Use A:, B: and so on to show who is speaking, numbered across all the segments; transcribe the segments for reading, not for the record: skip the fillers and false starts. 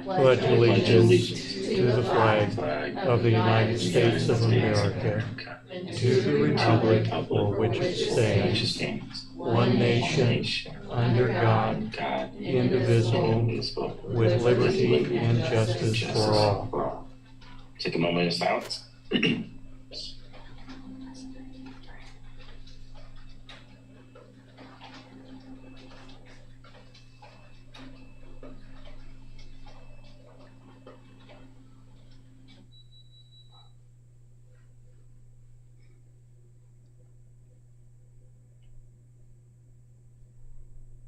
A: pledge allegiance to the flag of the United States of America, to the republic for which it stands, one nation, under God, indivisible, with liberty and justice for all.
B: Take a moment of silence.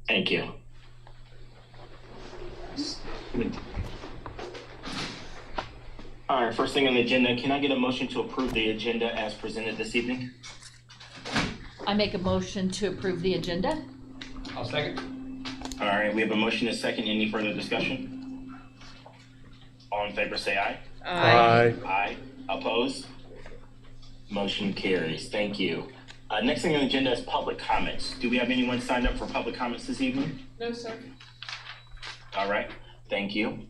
B: Thank you. All right, first thing on the agenda, can I get a motion to approve the agenda as presented this evening?
C: I make a motion to approve the agenda.
D: I'll second.
B: All right, we have a motion and a second. Any further discussion? All in favor say aye.
A: Aye.
B: Aye. Opposed? Motion carries. Thank you. Next thing on the agenda is public comments. Do we have anyone signed up for public comments this evening?
C: No, sir.
B: All right, thank you.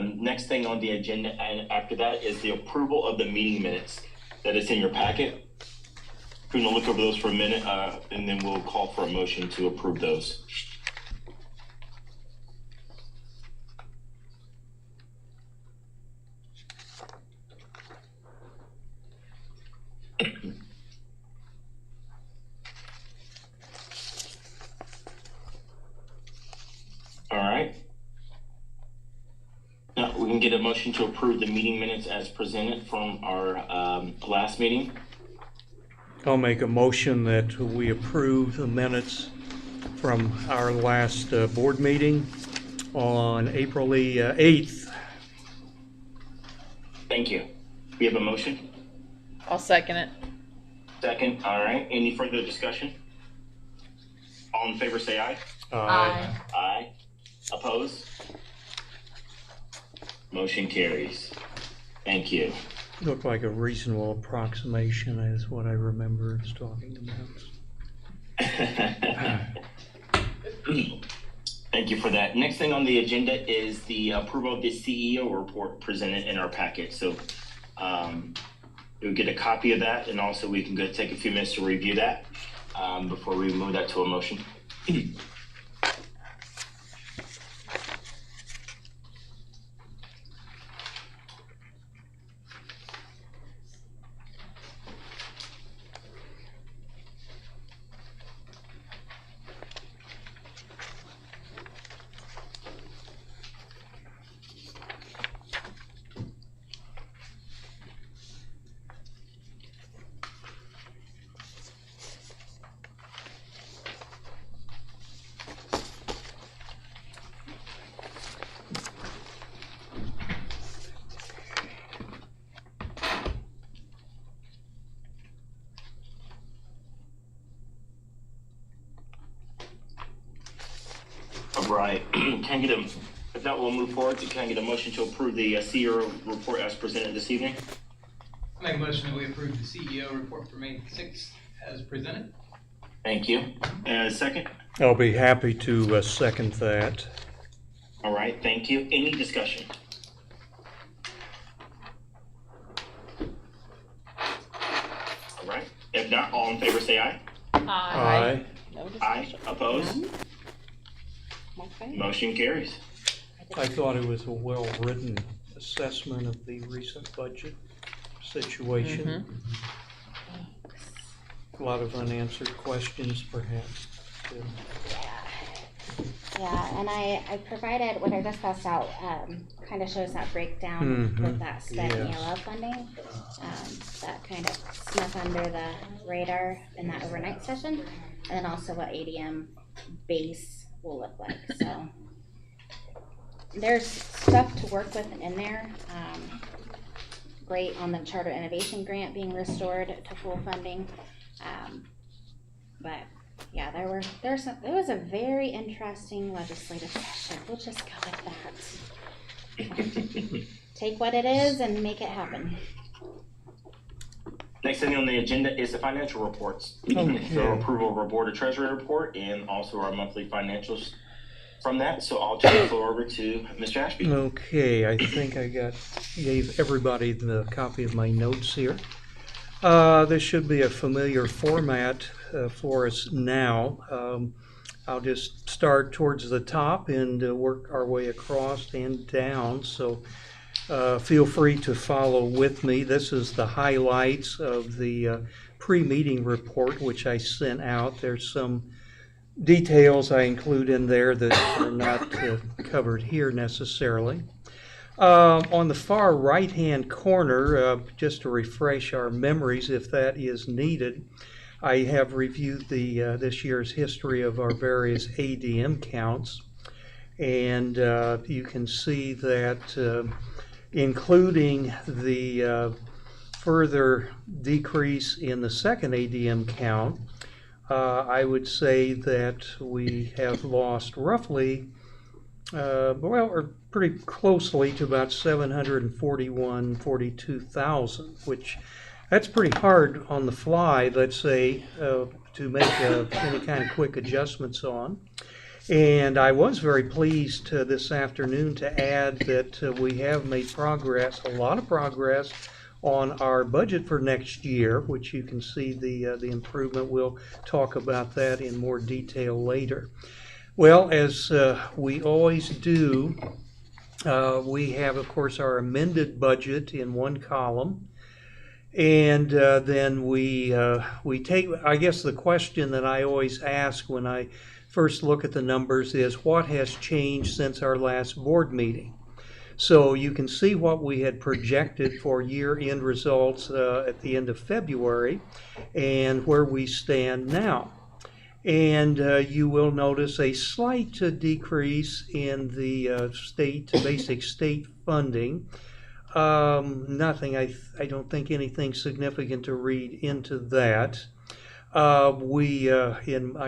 B: Next thing on the agenda, and after that, is the approval of the meeting minutes that is in your packet. We're gonna look over those for a minute, and then we'll call for a motion to approve those. All right. Now, we can get a motion to approve the meeting minutes as presented from our last meeting.
A: I'll make a motion that we approve the minutes from our last board meeting on April the 8th.
B: Thank you. We have a motion.
C: I'll second it.
B: Second. All right. Any further discussion? All in favor say aye.
C: Aye.
B: Aye. Opposed? Motion carries. Thank you.
A: Looked like a reasonable approximation is what I remember us talking about.
B: Thank you for that. Next thing on the agenda is the approval of the CEO report presented in our packet. So you'll get a copy of that, and also we can go take a few minutes to review that before we move that to a motion. Right. Can I get a, if not, we'll move forward. Can I get a motion to approve the CEO report as presented this evening?
D: I make a motion that we approve the CEO report for May 6th as presented.
B: Thank you. And a second?
A: I'll be happy to second that.
B: All right, thank you. Any discussion? All right. If not, all in favor say aye.
A: Aye.
C: No
B: Aye.
C: discussion.
B: Opposed?
C: None? Okay.
B: Motion carries.
A: I thought it was a well-written assessment of the recent budget situation. A lot of unanswered questions, perhaps.
E: Yeah, and I provided, what I just passed out, kind of shows that breakdown with that spent
A: yes.
E: ELL funding. That kind of snuck under the radar in that overnight session, and then also what ADM base will look like. So there's stuff to work with in there. Great on the Charter Innovation Grant being restored to full funding. But yeah, it was a very interesting legislative session. We'll just go with that. Take what it is and make it happen.
B: Next thing on the agenda is the financial reports.
A: Okay.
B: So approval of our Board of Treasury report and also our monthly financial from that. So I'll turn the floor over to Mr. Ashby.
A: Okay, I think I gave everybody the copy of my notes here. This should be a familiar format for us now. I'll just start towards the top and work our way across and down. So feel free to follow with me. This is the highlights of the pre-meeting report which I sent out. There's some details I include in there that are not covered here necessarily. On the far right-hand corner, just to refresh our memories if that is needed, I have reviewed the this year's history of our various ADM counts, and you can see that including the further decrease in the second ADM count, I would say that we have lost roughly, or pretty closely to about 42,000, which that's pretty hard on the fly, let's say, to make any kind of quick adjustments on. And I was very pleased this afternoon to add that we have made progress, a lot of progress, on our budget for next year, which you can see the improvement. We'll talk about that in more detail later. Well, as we always do, we have, of course, our amended budget in one column, and then we take, I guess the question that I always ask when I first look at the numbers is, what has changed since our last board meeting? So you can see what we had projected for year-end results at the end of February and where we stand now. And you will notice a slight decrease in the basic state funding. Nothing, I don't think anything significant to read into that. I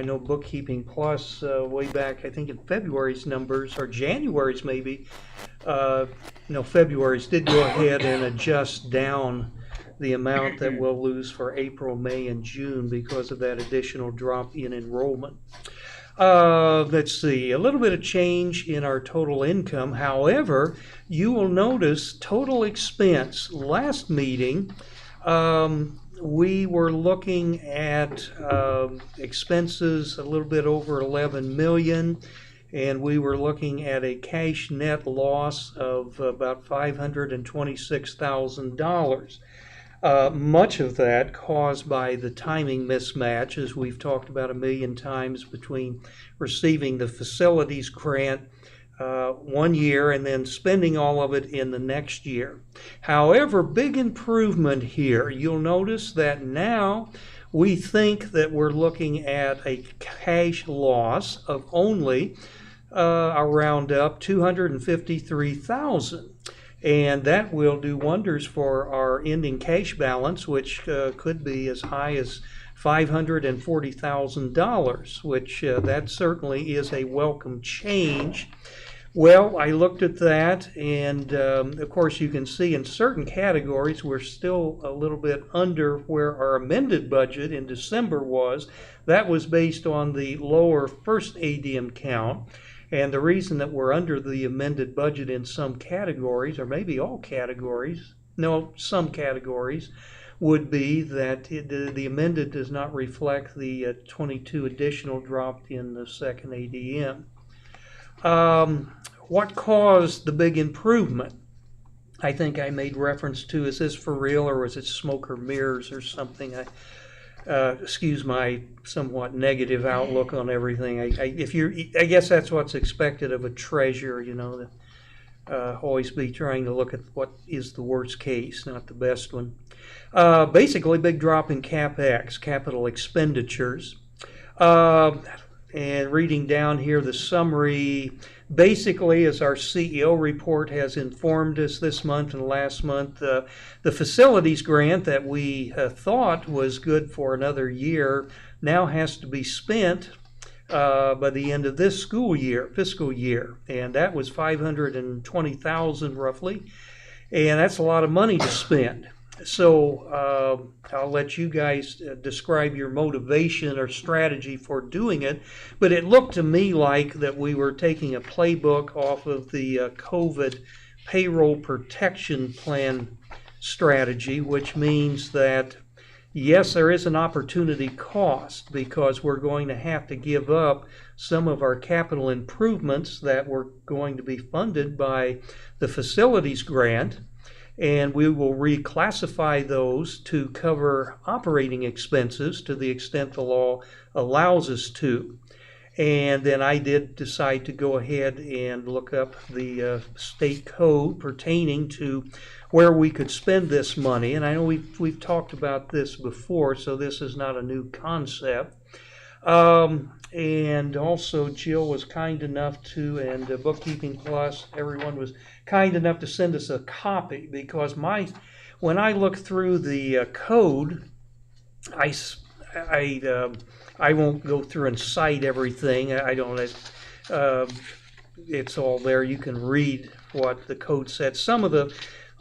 A: know Bookkeeping Plus, way back, I think in February's numbers, or January's maybe, February's did go ahead and adjust down the amount that we'll lose for April, May, and June because of that additional drop in enrollment. Let's see, a little bit of change in our total income. However, you will notice total expense. Last meeting, we were looking at expenses a little bit over 11 million, and we were looking at a cash net loss of about $526,000. Much of that caused by the timing mismatch, as we've talked about a million times, between receiving the facilities grant one year and then spending all of it in the next year. However, big improvement here. You'll notice that now we think that we're looking at a cash loss of only around up 253,000. And that will do wonders for our ending cash balance, which could be as high as $540,000, which that certainly is a welcome change. Well, I looked at that, and of course you can see in certain categories we're still a little bit under where our amended budget in December was. That was based on the lower first ADM count. And the reason that we're under the amended budget in some categories, or maybe all categories, some categories, would be that the amended does not reflect the 22 additional drop in the second ADM. What caused the big improvement? I think I made reference to, is this for real or was it smoke or mirrors or something? Excuse my somewhat negative outlook on everything. I guess that's what's expected of a treasurer, always be trying to look at what is the worst case, not the best one. Basically, big drop in CapEx, capital expenditures. And reading down here, the summary, basically, as our CEO report has informed us this month and last month, the facilities grant that we thought was good for another year now has to be spent by the end of this fiscal year. And that was $520,000 roughly. And that's a lot of money to spend. So I'll let you guys describe your motivation or strategy for doing it. But it looked to me like that we were taking a playbook off of the COVID payroll protection plan strategy, which means that yes, there is an opportunity cost because we're going to have to give up some of our capital improvements that were going to be funded by the facilities grant, and we will reclassify those to cover operating expenses to the extent the law allows us to. And then I did decide to go ahead and look up the state code pertaining to where we could spend this money. And I know we've talked about this before, so this is not a new concept. And also Jill was kind enough to, and Bookkeeping Plus, everyone was kind enough to send us a copy because when I look through the code, I won't go through and cite everything. I don't. It's all there. You can read what the code said.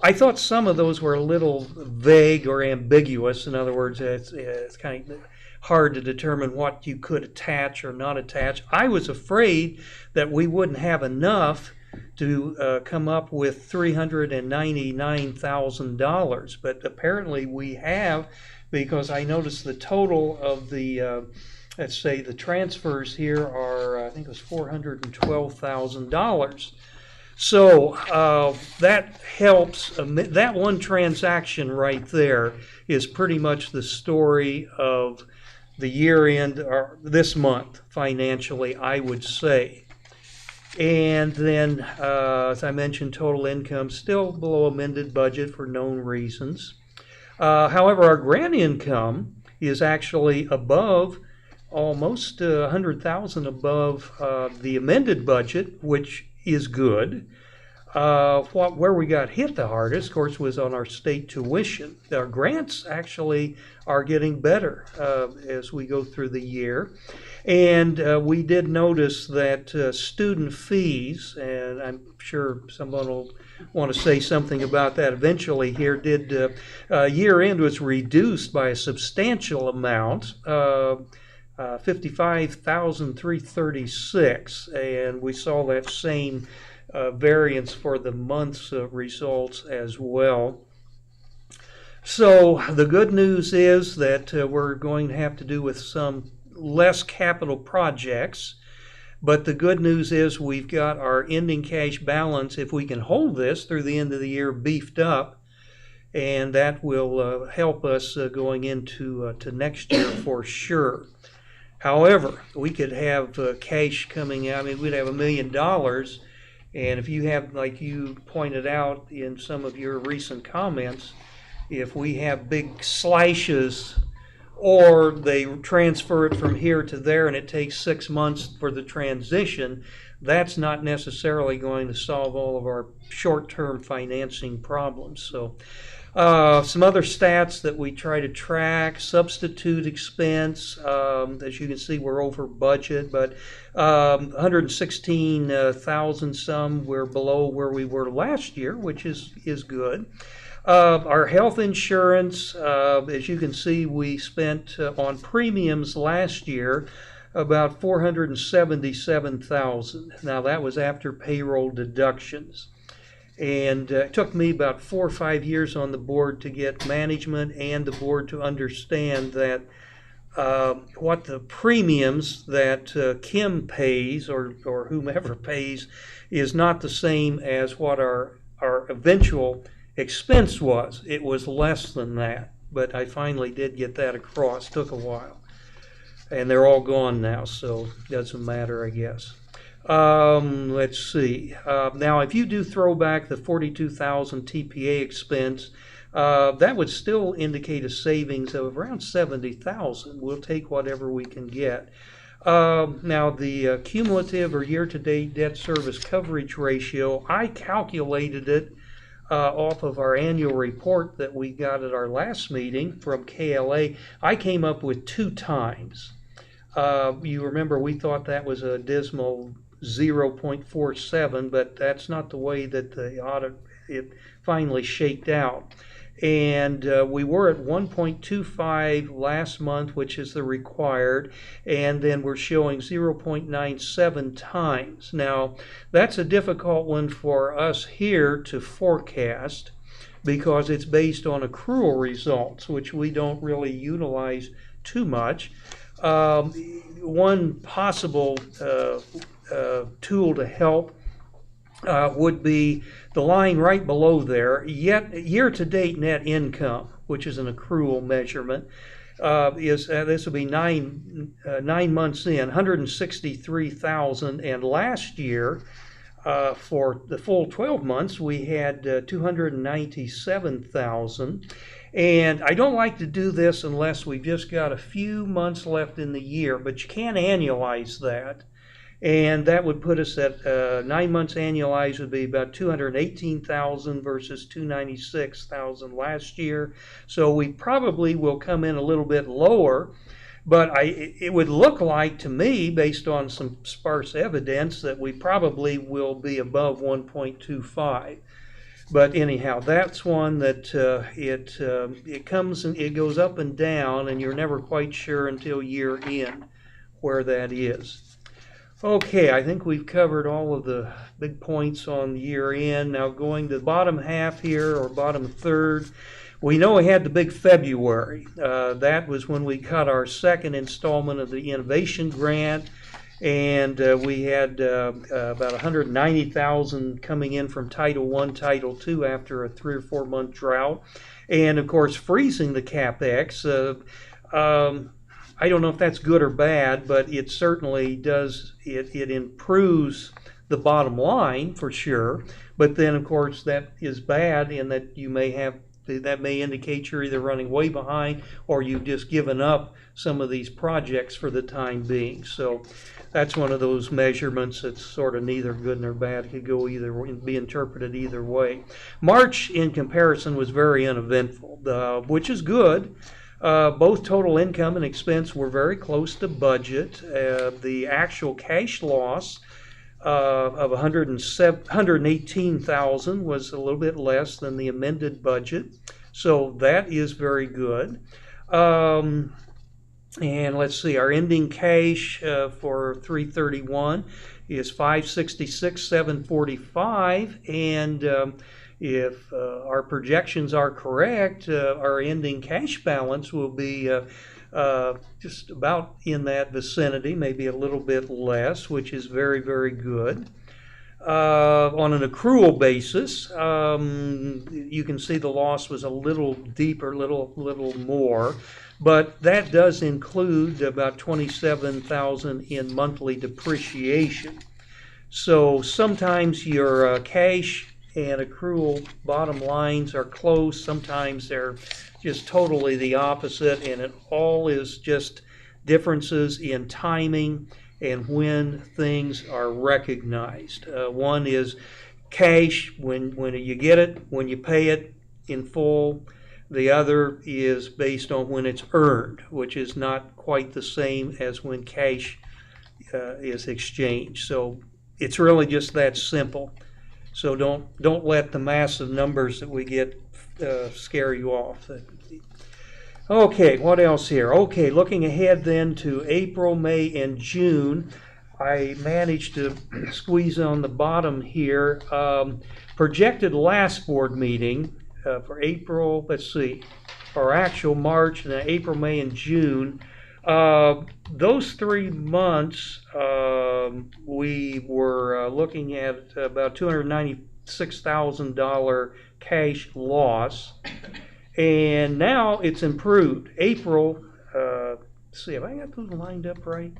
A: I thought some of those were a little vague or ambiguous. In other words, it's kind of hard to determine what you could attach or not attach. I was afraid that we wouldn't have enough to come up with $399,000, but apparently we have, because I noticed the total of the, let's say the transfers here are, I think it was $412,000. So that helps. That one transaction right there is pretty much the story of the year end, or this month financially, I would say. And then, as I mentioned, total income still below amended budget for known reasons. However, our grant income is actually above, almost 100,000 above the amended budget, which is good. Where we got hit the hardest, of course, was on our state tuition. Our grants actually are getting better as we go through the year. And we did notice that student fees, and I'm sure someone will want to say something about that eventually here, year end was reduced by a substantial amount. 55,336, and we saw that same variance for the month's results as well. So the good news is that we're going to have to do with some less capital projects, but the good news is we've got our ending cash balance, if we can hold this through the end of the year, beefed up, and that will help us going into to next year for sure. However, we could have cash coming out. I mean, we'd have $1 million. And if you have, like you pointed out in some of your recent comments, if we have big slashes or they transfer it from here to there and it takes 6 months for the transition, that's not necessarily going to solve all of our short-term financing problems. So some other stats that we try to track: substitute expense. As you can see, we're over budget, but 116,000 some. We're below where we were last year, which is good. Our health insurance, as you can see, we spent on premiums last year about 477,000. Now that was after payroll deductions. And it took me about 4 or 5 years on the board to get management and the board to understand that what the premiums that Kim pays or whomever pays is not the same as what our eventual expense was. It was less than that, but I finally did get that across. Took a while. And they're all gone now, so it doesn't matter, I guess. Let's see. Now, if you do throw back the 42,000 TPA expense, that would still indicate a savings of around 70,000. We'll take whatever we can get. Now, the cumulative or year-to-date debt service coverage ratio, I calculated it off of our annual report that we got at our last meeting from KLA. I came up with 2 times. You remember we thought that was a dismal 0.47, but that's not the way that the audit it finally shaked out. And we were at 1.25 last month, which is the required, and then we're showing 0.97 times. Now, that's a difficult one for us here to forecast because it's based on accrual results, which we don't really utilize too much. One possible tool to help would be the line right below there, yet year-to-date net income, which is an accrual measurement, is this will be nine months in, 163,000, and last year for the full 12 months we had 297,000. And I don't like to do this unless we've just got a few months left in the year, but you can annualize that. And that would put us at 9 months annualized would be about 218,000 versus 296,000 last year. So we probably will come in a little bit lower, but it would look like to me, based on some sparse evidence, that we probably will be above 1.25. But anyhow, that's one that it comes and it goes up and down, and you're never quite sure until year end where that is. Okay, I think we've covered all of the big points on year end. Now going to the bottom half here, or bottom third, we know we had the big February. That was when we cut our second installment of the innovation grant, and we had about 190,000 coming in from Title I, Title II after a 3 or 4 month drought, and of course freezing the CapEx. I don't know if that's good or bad, but it certainly does, it improves the bottom line for sure. But then of course that is bad in that you may have, that may indicate you're either running way behind or you've just given up some of these projects for the time being. So that's one of those measurements that's sort of neither good nor bad. It could go either, be interpreted either way. March in comparison was very uneventful, which is good. Both total income and expense were very close to budget. The actual cash loss of 118,000 was a little bit less than the amended budget, so that is very good. And let's see, our ending cash for 3/31 is 566,745, and if our projections are correct, our ending cash balance will be just about in that vicinity, maybe a little bit less, which is very, very good. On an accrual basis, you can see the loss was a little deeper, little more, but that does include about 27,000 in monthly depreciation. So sometimes your cash and accrual bottom lines are close. Sometimes they're just totally the opposite, and it all is just differences in timing and when things are recognized. One is cash, when you get it, when you pay it in full. The other is based on when it's earned, which is not quite the same as when cash is exchanged. So it's really just that simple. So don't let the massive numbers that we get scare you off. Okay, what else here? Okay, looking ahead then to April, May, and June, I managed to squeeze on the bottom here. Projected last board meeting for April, let's see, our actual March, and then April, May, and June. Those 3 months, we were looking at about $296,000 cash loss, and now it's improved. April, let's see, have I got those lined up right?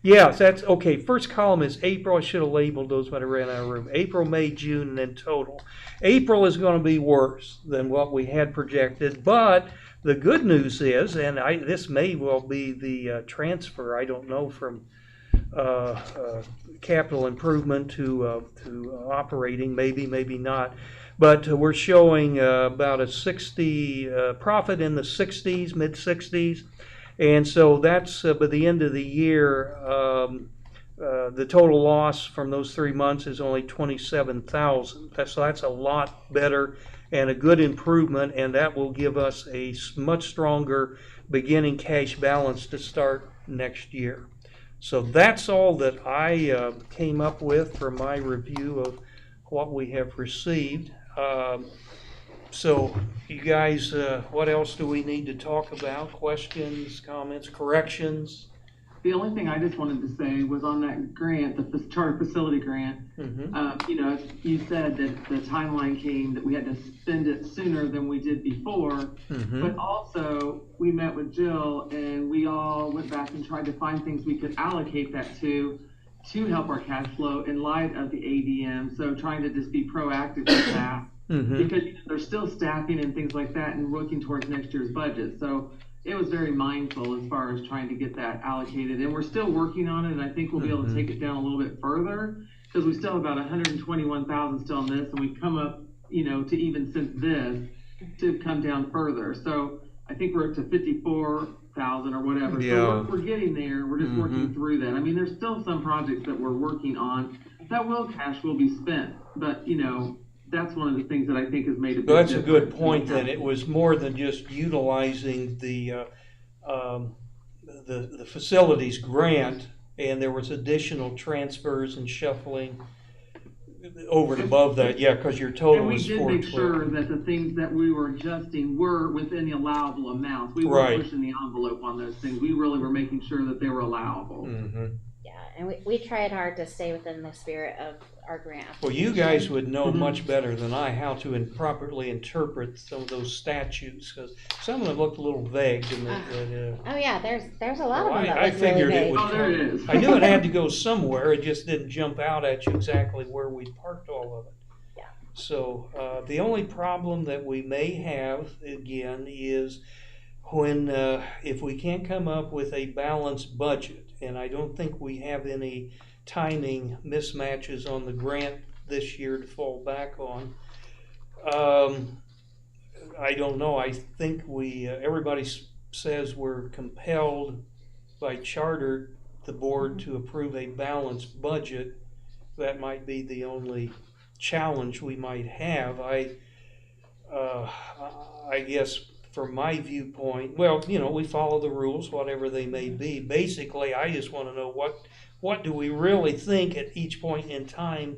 A: Yes, that's okay. First column is April. I should have labeled those when I ran out of room. April, May, June, and then total. April is going to be worse than what we had projected, but the good news is, and this may well be the transfer, I don't know, from capital improvement to operating, maybe not. But we're showing about a 60 profit in the 60s, mid 60s. And so that's by the end of the year, the total loss from those 3 months is only 27,000. So that's a lot better and a good improvement, and that will give us a much stronger beginning cash balance to start next year. So that's all that I came up with for my review of what we have received. So you guys, what else do we need to talk about? Questions, comments, corrections?
F: The only thing I just wanted to say was on that grant, the charter facility grant, you know, you said that the timeline came that we had to spend it sooner than we did before. But also, we met with Jill and we all went back and tried to find things we could allocate that to help our cash flow in light of the ADM. So trying to just be proactive with that. Because you know, there's still staffing and things like that and working towards next year's budget. So it was very mindful as far as trying to get that allocated, and we're still working on it, and I think we'll be able to take it down a little bit further, because we still have about 121,000 still on this, and we've come up, you know, to even since this, to come down further. So I think we're up to 54,000 or whatever.
A: Yeah.
F: So we're getting there, we're just working through that. I mean, there's still some projects that we're working on that cash will be spent, but, you know, that's one of the things that I think has made a big difference.
A: That's a good point, then. It was more than just utilizing the facilities grant, and there was additional transfers and shuffling over and above that. Yeah, because your total
F: and we
A: was
F: did
A: 412.
F: make sure that the things that we were adjusting were within the allowable amounts. We weren't pushing the envelope on those things. We really were making sure that they were allowable.
E: Yeah, and we tried hard to stay within the spirit of our grant.
A: Well, you guys would know much better than I how to properly interpret some of those statutes, because some of them looked a little vague.
E: Oh yeah, there's a lot of them that
A: I
E: look
A: figured
E: really
A: it
E: vague.
A: would.
F: Oh, there it is.
A: I knew it had to go somewhere. It just didn't jump out at you exactly where we parked all of it.
E: Yeah.
A: So the only problem that we may have again is when if we can't come up with a balanced budget, and I don't think we have any timing mismatches on the grant this year to fall back on. I don't know. I think everybody says we're compelled by charter, the board, to approve a balanced budget. That might be the only challenge we might have. I guess from my viewpoint, well, you know, we follow the rules, whatever they may be. Basically, I just want to know what do we really think at each point in time.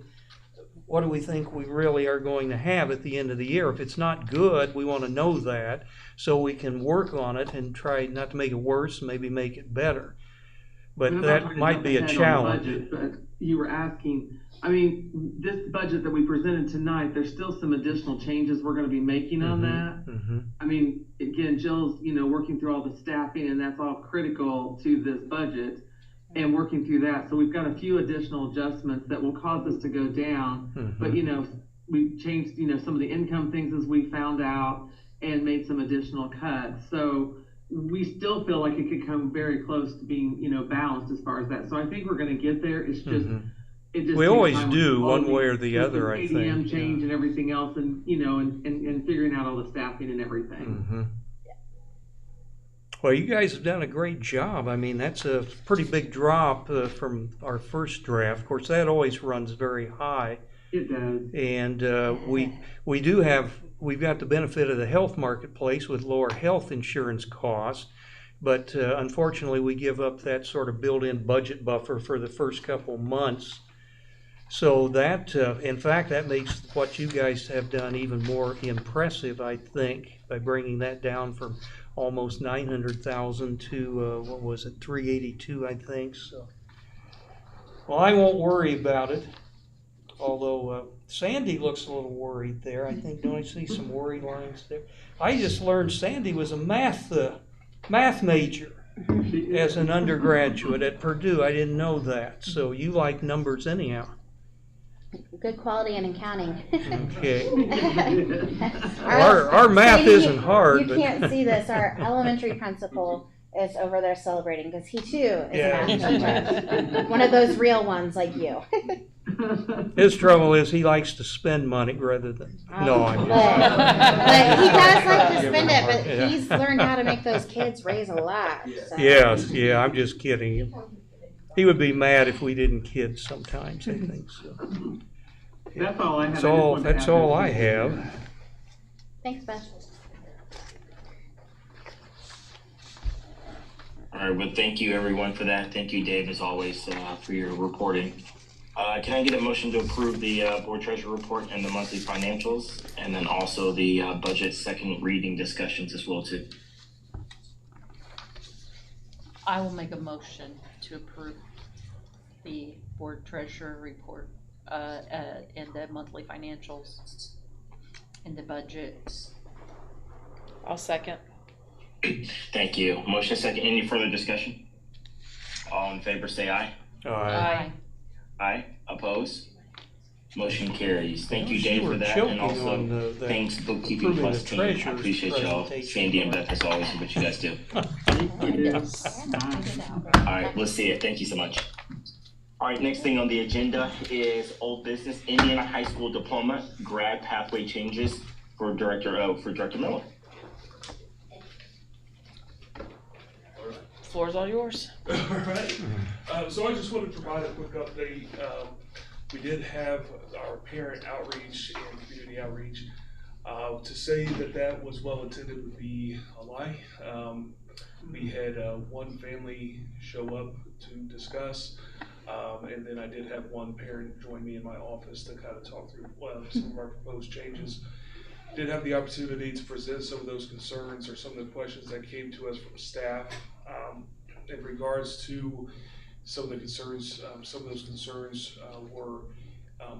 A: What do we think we really are going to have at the end of the year? If it's not good, we want to know that so we can work on it and try not to make it worse, maybe make it better. But that might be a challenge.
F: Budget, but you were asking, I mean, this budget that we presented tonight, there's still some additional changes we're going to be making on that. I mean, again, Jill's, you know, working through all the staffing, and that's all critical to this budget, and working through that. So we've got a few additional adjustments that will cause us to go down. But, you know, we've changed, you know, some of the income things as we found out, and made some additional cuts. So we still feel like it could come very close to being, you know, balanced as far as that. So I think we're going to get there. It's just, it just
A: we
F: takes
A: always
F: time
A: do,
F: with all
A: one way or the other, I
F: ADM
A: think.
F: change and everything else, and, you know, and figuring out all the staffing and everything.
A: Well, you guys have done a great job. I mean, that's a pretty big drop from our first draft. Of course, that always runs very high.
F: It does.
A: And we've got the benefit of the health marketplace with lower health insurance costs. But unfortunately, we give up that sort of built-in budget buffer for the first couple months. So that, in fact, that makes what you guys have done even more impressive, I think, by bringing that down from almost 900,000 to, what was it, 382, I think. So, well, I won't worry about it. Although Sandy looks a little worried there. I think, don't I see some worry lines there? I just learned Sandy was a math major as an undergraduate at Purdue. I didn't know that. So you like numbers anyhow.
E: Good quality in accounting.
A: Okay. Our math
E: Sadie,
A: isn't hard.
E: You can't see this. Our elementary principal is over there celebrating because he too is a math teacher. One of those real ones like you.
A: His trouble is he likes to spend money rather than. No, I'm
E: but he does like to spend it, but he's learned how to make those kids raise a lot. So.
A: Yes, yeah, I'm just kidding. He would be mad if we didn't kid sometimes, I think so.
F: That's all I have.
A: That's all I have.
E: Thanks, Beth.
B: All right, well, thank you everyone for that. Thank you, Dave, as always, for your reporting. Can I get a motion to approve the board treasurer report and the monthly financials, and then also the budget second reading discussions as well too?
C: I will make a motion to approve the board treasurer report, and the monthly financials and the budget.
G: I'll second.
B: Thank you. Motion second. Any further discussion? All in favor say aye.
C: Aye.
B: Aye. Oppose? Motion carries. Thank you,
A: You
B: Dave,
A: were
B: for that,
A: choking
B: and also
A: on the- that
B: thanks Bookkeeping
A: approving
B: Plus
A: the
B: team. I
A: treasurer's
B: appreciate y'all,
A: presentation.
B: Sandy and Beth, as always, for what you guys do. All right, we'll see it. Thank you so much. All right, next thing on the agenda is old business, Indiana High School diploma grad pathway changes for Director Miller.
G: Floor's all yours.
H: All right, so I just wanted to provide a quick update. We did have our parent outreach and community outreach. To say that that was well attended would be a lie. We had one family show up to discuss, and then I did have one parent join me in my office to kind of talk through some of our proposed changes. Did have the opportunity to present some of those concerns or some of the questions that came to us from staff in regards to some of the concerns. Some of those concerns were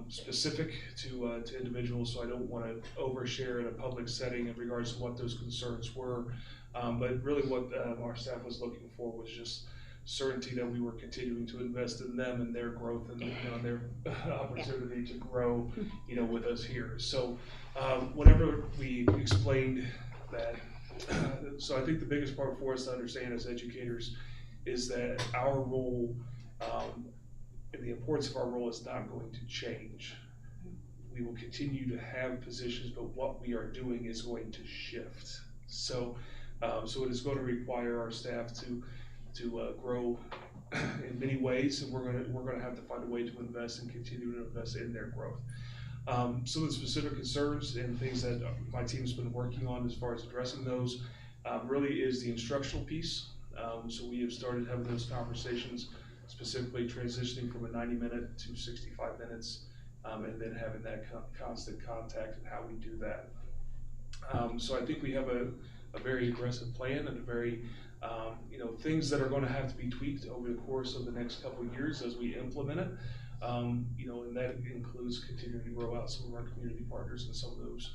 H: specific to individuals, so I don't want to overshare in a public setting in regards to what those concerns were. But really what our staff was looking for was just certainty that we were continuing to invest in them and their growth and their opportunity to grow with us here. So whenever we explained that, so I think the biggest part for us to understand as educators is that our role and the importance of our role is not going to change. We will continue to have positions, but what we are doing is going to shift. So it is going to require our staff to grow in many ways, and we're going to have to find a way to invest and continue to invest in their growth. Some of the specific concerns and things that my team's been working on as far as addressing those really is the instructional piece. So we have started having those conversations, specifically transitioning from a 90-minute to 65 minutes, and then having that constant contact and how we do that. So I think we have a very aggressive plan and a very things that are going to have to be tweaked over the course of the next couple of years as we implement it. And that includes continuing to grow out some of our community partners and some of those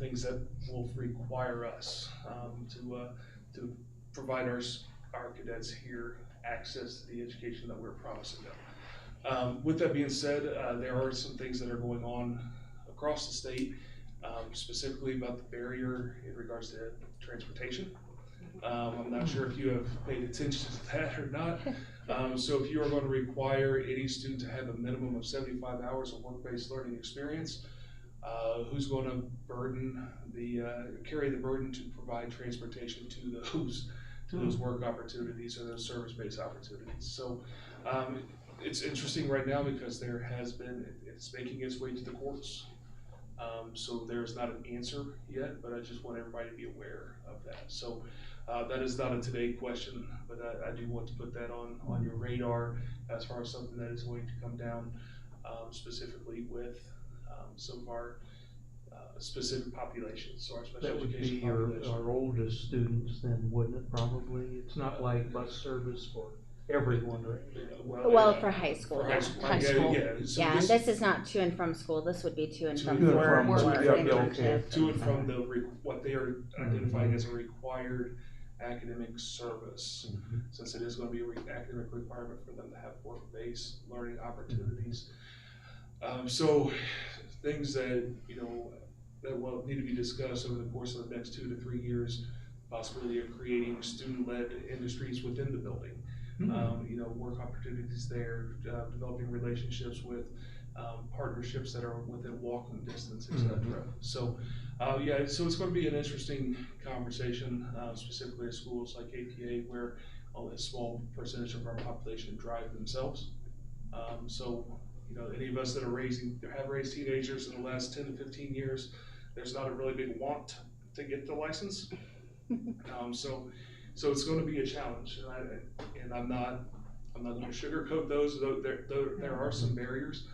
H: things that will require us to provide our cadets here access to the education that we're promising them. With that being said, there are some things that are going on across the state, specifically about the barrier in regards to transportation. I'm not sure if you have paid attention to that or not. So if you are going to require any student to have a minimum of 75 hours of work-based learning experience, who's going to carry the burden to provide transportation to those work opportunities or those service-based opportunities? So it's interesting right now because it's making its way to the courts. So there's not an answer yet, but I just want everybody to be aware of that. So that is not a today question, but I do want to put that on your radar as far as something that is going to come down specifically with some of our specific populations. So our special
A: That would
H: education
A: be
H: population.
A: our oldest students then, wouldn't it, probably? It's not like bus service for everyone, right?
E: Well, for high school,
H: For
E: yeah.
C: High school.
H: So
E: Yeah, and this is not to and from school, this would be to and from
A: To and
E: work
A: from
E: or
A: work, yeah,
E: internship.
H: to and from what they are identifying as a required academic service, since it is going to be an academic requirement for them to have work-based learning opportunities. So things that that will need to be discussed over the course of the next 2 to 3 years, possibility of creating student-led industries within the building. Work opportunities there, developing relationships with partnerships that are within walking distance, etc. So so it's going to be an interesting conversation, specifically at schools like APA, where only a small percentage of our population drive themselves. So any of us that have raised teenagers in the last 10 to 15 years, there's not a really big want to get the license. So it's going to be a challenge, and I'm not going to sugarcoat those. Though there are some barriers,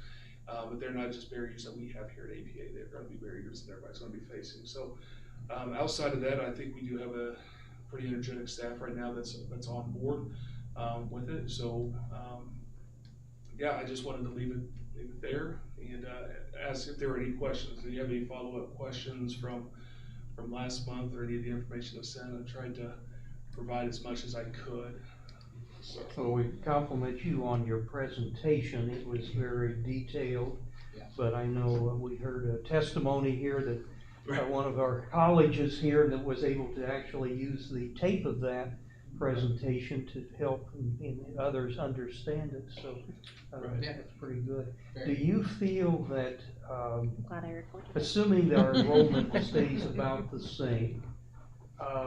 H: but they're not just barriers that we have here at APA. They're going to be barriers that everybody's going to be facing. So outside of that, I think we do have a pretty energetic staff right now that's on board with it. So yeah, I just wanted to leave it there and ask if there were any questions. Do you have any follow-up questions from last month or any of the information I sent? I tried to provide as much as I could.
A: So we compliment you on your presentation. It was very detailed, but I know we heard a testimony here that one of our colleges here that was able to actually use the tape of that presentation to help others understand it. So that's pretty good. Do you feel that,
E: Glad I recorded.
A: assuming that our enrollment stays about the same,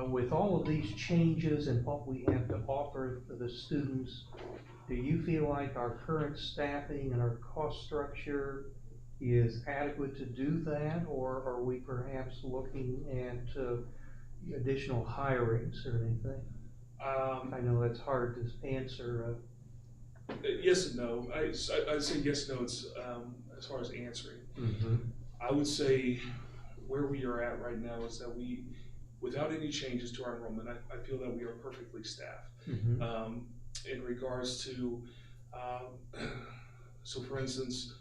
A: with all of these changes and what we have to offer for the students, do you feel like our current staffing and our cost structure is adequate to do that, or are we perhaps looking at additional hirings or anything? I know that's hard to answer.
H: Yes and no. I'd say yes and no. It's as far as answering.
A: Mm-hmm.
H: I would say where we are at right now is that without any changes to our enrollment, I feel that we are perfectly staffed.
A: Mm-hmm.
H: In regards to, so for instance,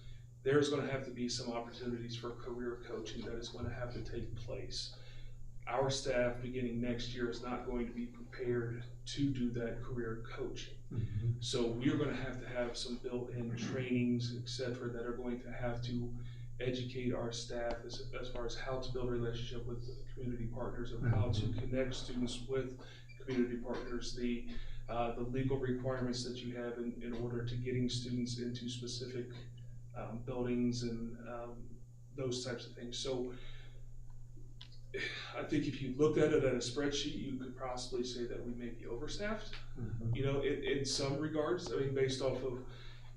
H: there's going to have to be some opportunities for career coaching that is going to have to take place. Our staff beginning next year is not going to be prepared to do that career coaching.
A: Mm-hmm.
H: So we're going to have some built-in trainings, et cetera, that are going to have to educate our staff as far as how to build a relationship with community partners, of how to connect students with community partners, the legal requirements that you have in order to getting students into specific buildings and those types of things. So I think if you looked at it at a spreadsheet, you could possibly say that we may be overstaffed.
A: Mm-hmm.
H: You know, in some regards. I mean, based off of,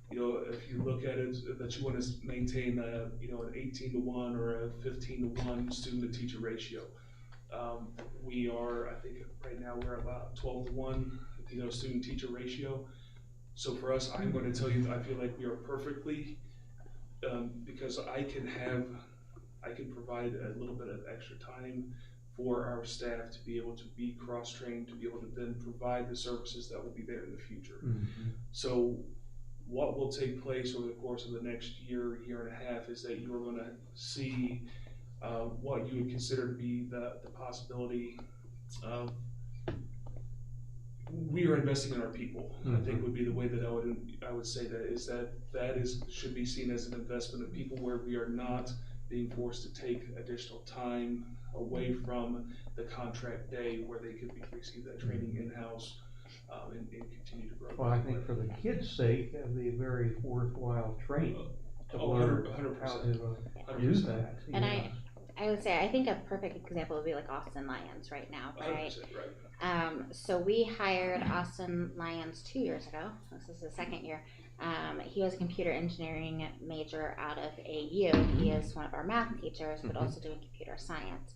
H: you know, if you look at it that you want to maintain a, you know, an 18-to-1 or a 15-to-1 student to teacher ratio. We are, I think right now we're about 12-to-1, you know, student teacher ratio. So for us, I'm going to tell you that I feel like we are perfectly, because I can provide a little bit of extra time for our staff to be able to be cross-trained, to be able to then provide the services that will be there in the future.
A: Mm-hmm.
H: So what will take place over the course of the next year and a half is that you are going to see what you would consider to be the possibility of, we are investing in our people.
A: Mm-hmm.
H: I think would be the way that I would say that should be seen as an investment in people, where we are not being forced to take additional time away from the contract day where they could receive that training in-house and continue to grow.
A: Well, I think for the kids' sake, it'd be a very worthwhile training to learn
H: 100%.
A: how to do that.
E: And I would say, I think a perfect example would be like Austin Lyons right now, right?
H: 100% right.
E: So we hired Austin Lyons 2 years ago. This is the second year. He was a computer engineering major out of AU. He is one of our math teachers, but also doing computer science.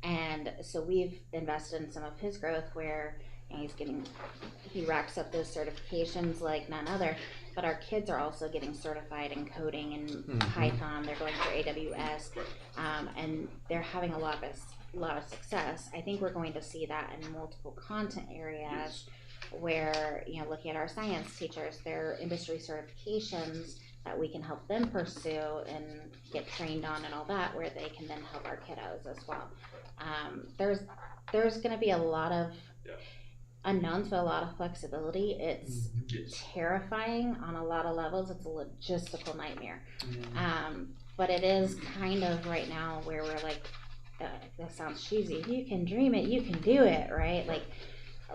E: And so we've invested in some of his growth, where he racks up those certifications like none other, but our kids are also getting certified in coding and Python. They're going through AWS, and they're having a lot of success. I think we're going to see that in multiple content areas, where, you know, looking at our science teachers, their industry certifications that we can help them pursue and get trained on and all that, where they can then help our kiddos as well. There's going to be a lot of unknowns, but a lot of flexibility. It's terrifying on a lot of levels. It's a logistical nightmare. But it is kind of right now where we're like, this sounds cheesy. If you can dream it, you can do it, right? Like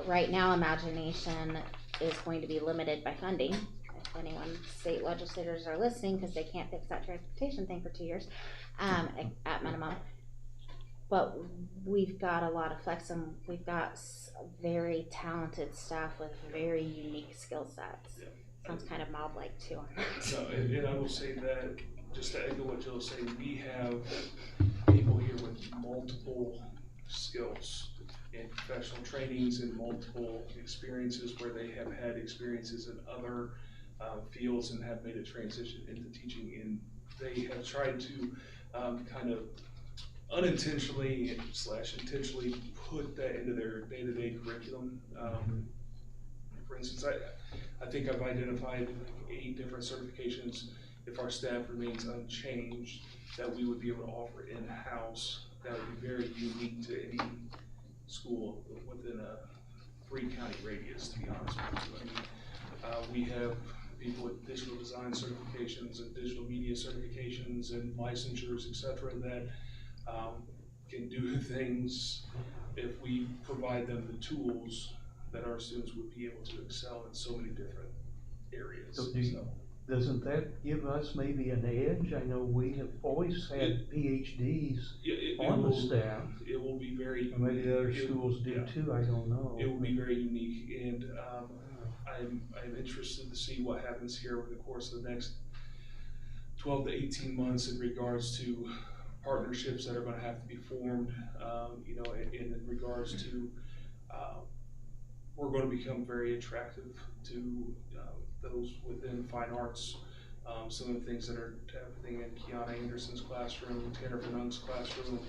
E: right now, imagination is going to be limited by funding. If anyone, state legislators are listening, because they can't fix that transportation thing for 2 years at minimum. But we've got a lot of flex, and we've got very talented staff with very unique skill sets. Sounds kind of mob-like too.
H: No, and I will say that, just to echo what Jill's saying, we have people here with multiple skills and professional trainings and multiple experiences where they have had experiences in other fields and have made a transition into teaching, and they have tried to kind of unintentionally / intentionally put that into their day-to-day curriculum. For instance, I think I've identified 8 different certifications, if our staff remains unchanged, that we would be able to offer in-house that would be very unique to any school within a 3-county radius, to be honest with you. I mean, we have people with digital design certifications and digital media certifications and licensures, et cetera, that can do things if we provide them the tools that our students would be able to excel in so many different areas.
A: So doesn't that give us maybe an edge? I know we have always had PhDs on the staff.
H: It will be very.
A: Or maybe other schools do too, I don't know.
H: It will be very unique, and I'm interested to see what happens here over the course of the next 12 to 18 months in regards to partnerships that are going to have to be formed, you know, in regards to we're going to become very attractive to those within fine arts. Some of the things that are happening in Kiana Anderson's classroom, Tanner Fernung's classroom,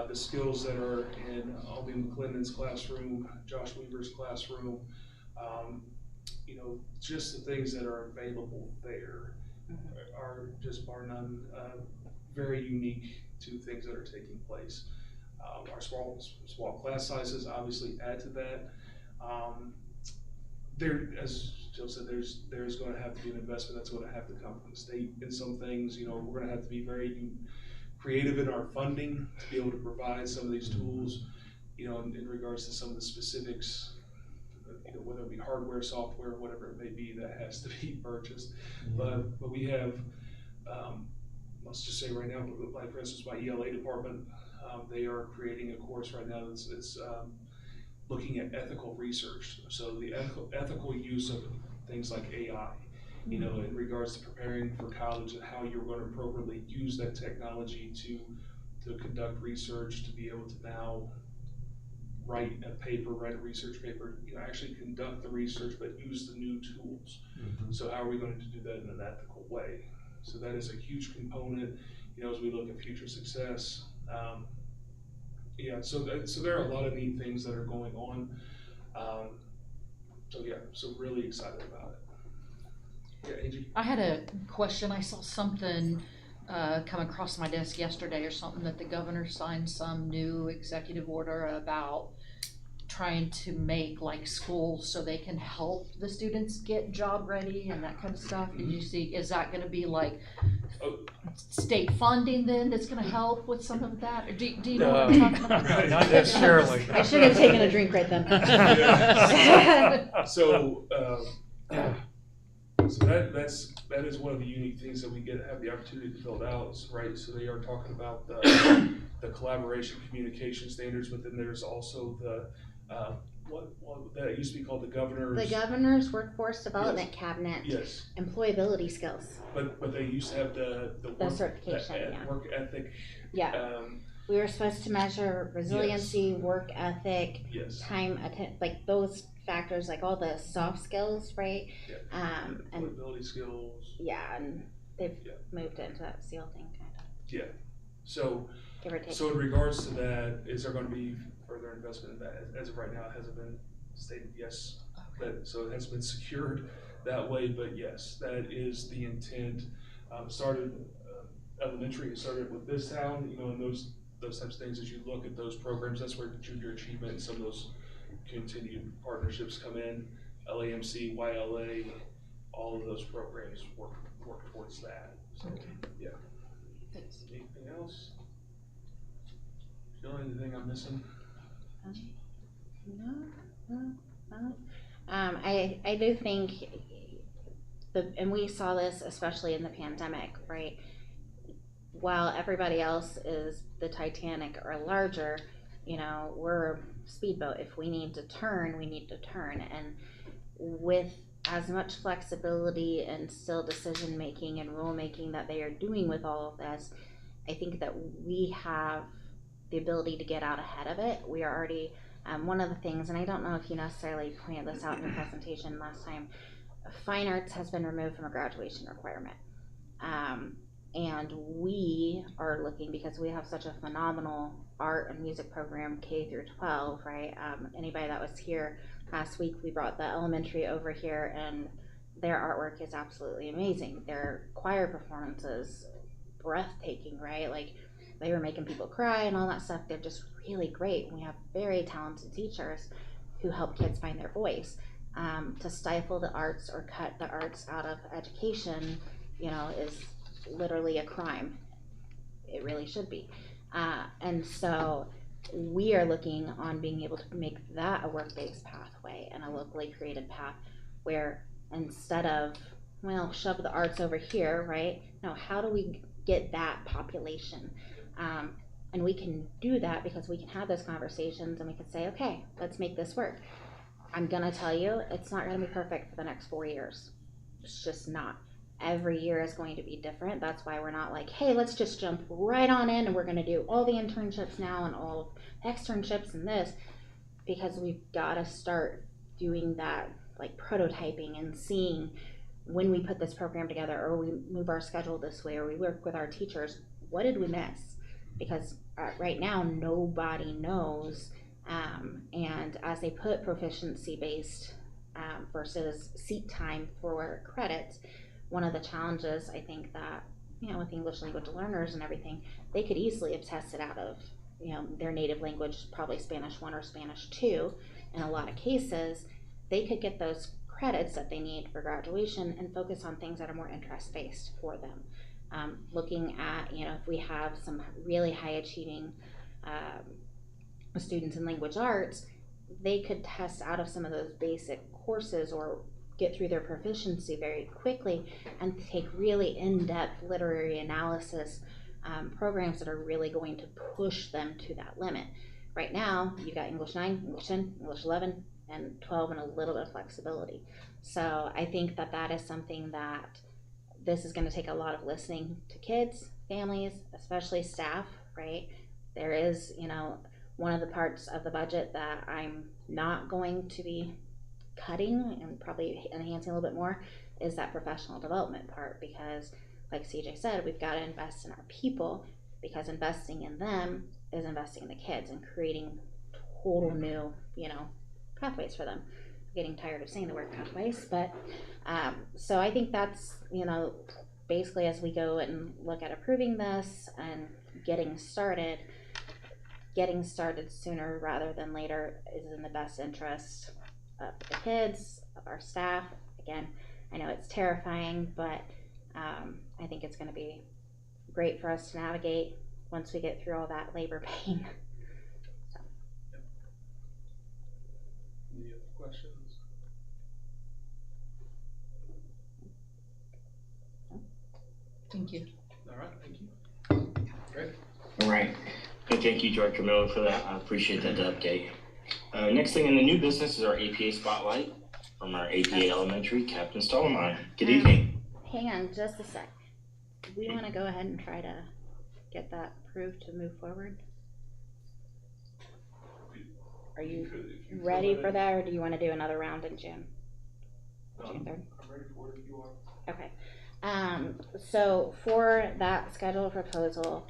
H: the skills that are in Albie McClendon's classroom, Josh Weaver's classroom, you know, just the things that are available there are just bar none very unique to things that are taking place. Our small class sizes obviously add to that. There, as Jill said, there's going to have to be an investment that's going to have to come from the state in some things. You know, we're going to have to be very creative in our funding to be able to provide some of these tools, you know, in regards to some of the specifics, you know, whether it be hardware, software, whatever it may be that has to be purchased. But we have, let's just say right now, like for instance, my ELA department, they are creating a course right now that's looking at ethical research. So the ethical use of things like AI, you know, in regards to preparing for college and how you're going to appropriately use that technology to conduct research, to be able to now write a paper, write a research paper, you know, actually conduct the research, but use the new tools. So how are we going to do that in an ethical way? So that is a huge component, you know, as we look at future success. Yeah, so there are a lot of neat things that are going on. So yeah, so really excited about it. Yeah, Angie?
C: I had a question. I saw something come across my desk yesterday or something that the governor signed some new executive order about trying to make like schools so they can help the students get job ready and that kind of stuff. Did you see, is that gonna be like state funding then that's gonna help with some of that? Or do you know what I'm talking about?
A: Not necessarily.
E: I should have taken a drink right then.
H: So that is one of the unique things that we have the opportunity to build out, right? So they are talking about the collaboration communication standards, but then there's also the what that used to be called the governor's
E: Workforce Development Cabinet.
H: Yes.
E: Employability skills.
H: But they used to have the
E: certification,
H: work ethic.
E: Yeah. We were supposed to measure resiliency, work ethic, time, like those factors, like all the soft skills, right?
H: Yeah.
E: And
H: ability skills.
E: Yeah, and they've moved into that SEAL thing, kind of.
H: Yeah. So,
E: give or take.
H: So in regards to that, is there going to be further investment in that? As of right now, it hasn't been stated yes. So it has been secured that way, but yes, that is the intent. Started elementary, it started with this town, you know, and those types of things. As you look at those programs, that's where junior achievement and some of those continued partnerships come in. LAMC, YLA, all of those programs work towards that. So yeah. Anything else? Jill, anything I'm missing?
E: No. I do think and we saw this especially in the pandemic, right? While everybody else is the Titanic or larger, you know, we're a speedboat. If we need to turn, we need to turn. And with as much flexibility and still decision making and rule making that they are doing with all of this, I think that we have the ability to get out ahead of it. We are already, one of the things, and I don't know if you necessarily pointed this out in your presentation last time, fine arts has been removed from a graduation requirement. And we are looking, because we have such a phenomenal art and music program K through 12, right? Anybody that was here last week, we brought the elementary over here, and their artwork is absolutely amazing. Their choir performances, breathtaking, right? Like, they were making people cry and all that stuff. They're just really great. We have very talented teachers who help kids find their voice. To stifle the arts or cut the arts out of education, is literally a crime. It really should be. And so we are looking on being able to make that a work-based pathway and a locally created path where instead of, shove the arts over here, right? No, how do we get that population? And we can do that because we can have those conversations and we can say, okay, let's make this work. I'm gonna tell you, it's not gonna be perfect for the next 4 years. It's just not. Every year is going to be different. That's why we're not like, hey, let's just jump right on in and we're gonna do all the internships now and all externships and this, because we've gotta start doing that, like prototyping and seeing when we put this program together, or we move our schedule this way, or we work with our teachers, what did we miss? Because right now nobody knows. And as they put proficiency based versus seat time for credits, one of the challenges I think that, with English language learners and everything, they could easily have tested out of, their native language, probably Spanish 1 or Spanish 2. In a lot of cases, they could get those credits that they need for graduation and focus on things that are more interest based for them. Looking at, if we have some really high achieving students in language arts, they could test out of some of those basic courses or get through their proficiency very quickly and take really in-depth literary analysis programs that are really going to push them to that limit. Right now, you got English 9, English 10, English 11, and 12, and a little bit of flexibility. So I think that that is something that this is going to take a lot of listening to kids, families, especially staff, right? There is, one of the parts of the budget that I'm not going to be cutting and probably enhancing a little bit more is that professional development part, because like CJ said, we've got to invest in our people, because investing in them is investing in the kids and creating total new, pathways for them. I'm getting tired of saying the word pathways, but so I think that's, basically as we go and look at approving this and getting started sooner rather than later is in the best interest of the kids, of our staff. Again, I know it's terrifying, but I think it's going to be great for us to navigate once we get through all that labor pain. So.
H: Any other questions?
C: Thank you.
H: All right, thank you. Great.
B: All right. And thank you, Director Miller, for that. I appreciate that update. Next thing in the new business is our APA Spotlight from our APA Elementary, Captain Stollemeyer. Good evening.
E: Hang on just a sec. We want to go ahead and try to get that approved to move forward. Are you ready for that, or do you want to do another round in June? June 3rd?
H: I'm ready for it if you are.
E: Okay. So for that schedule proposal,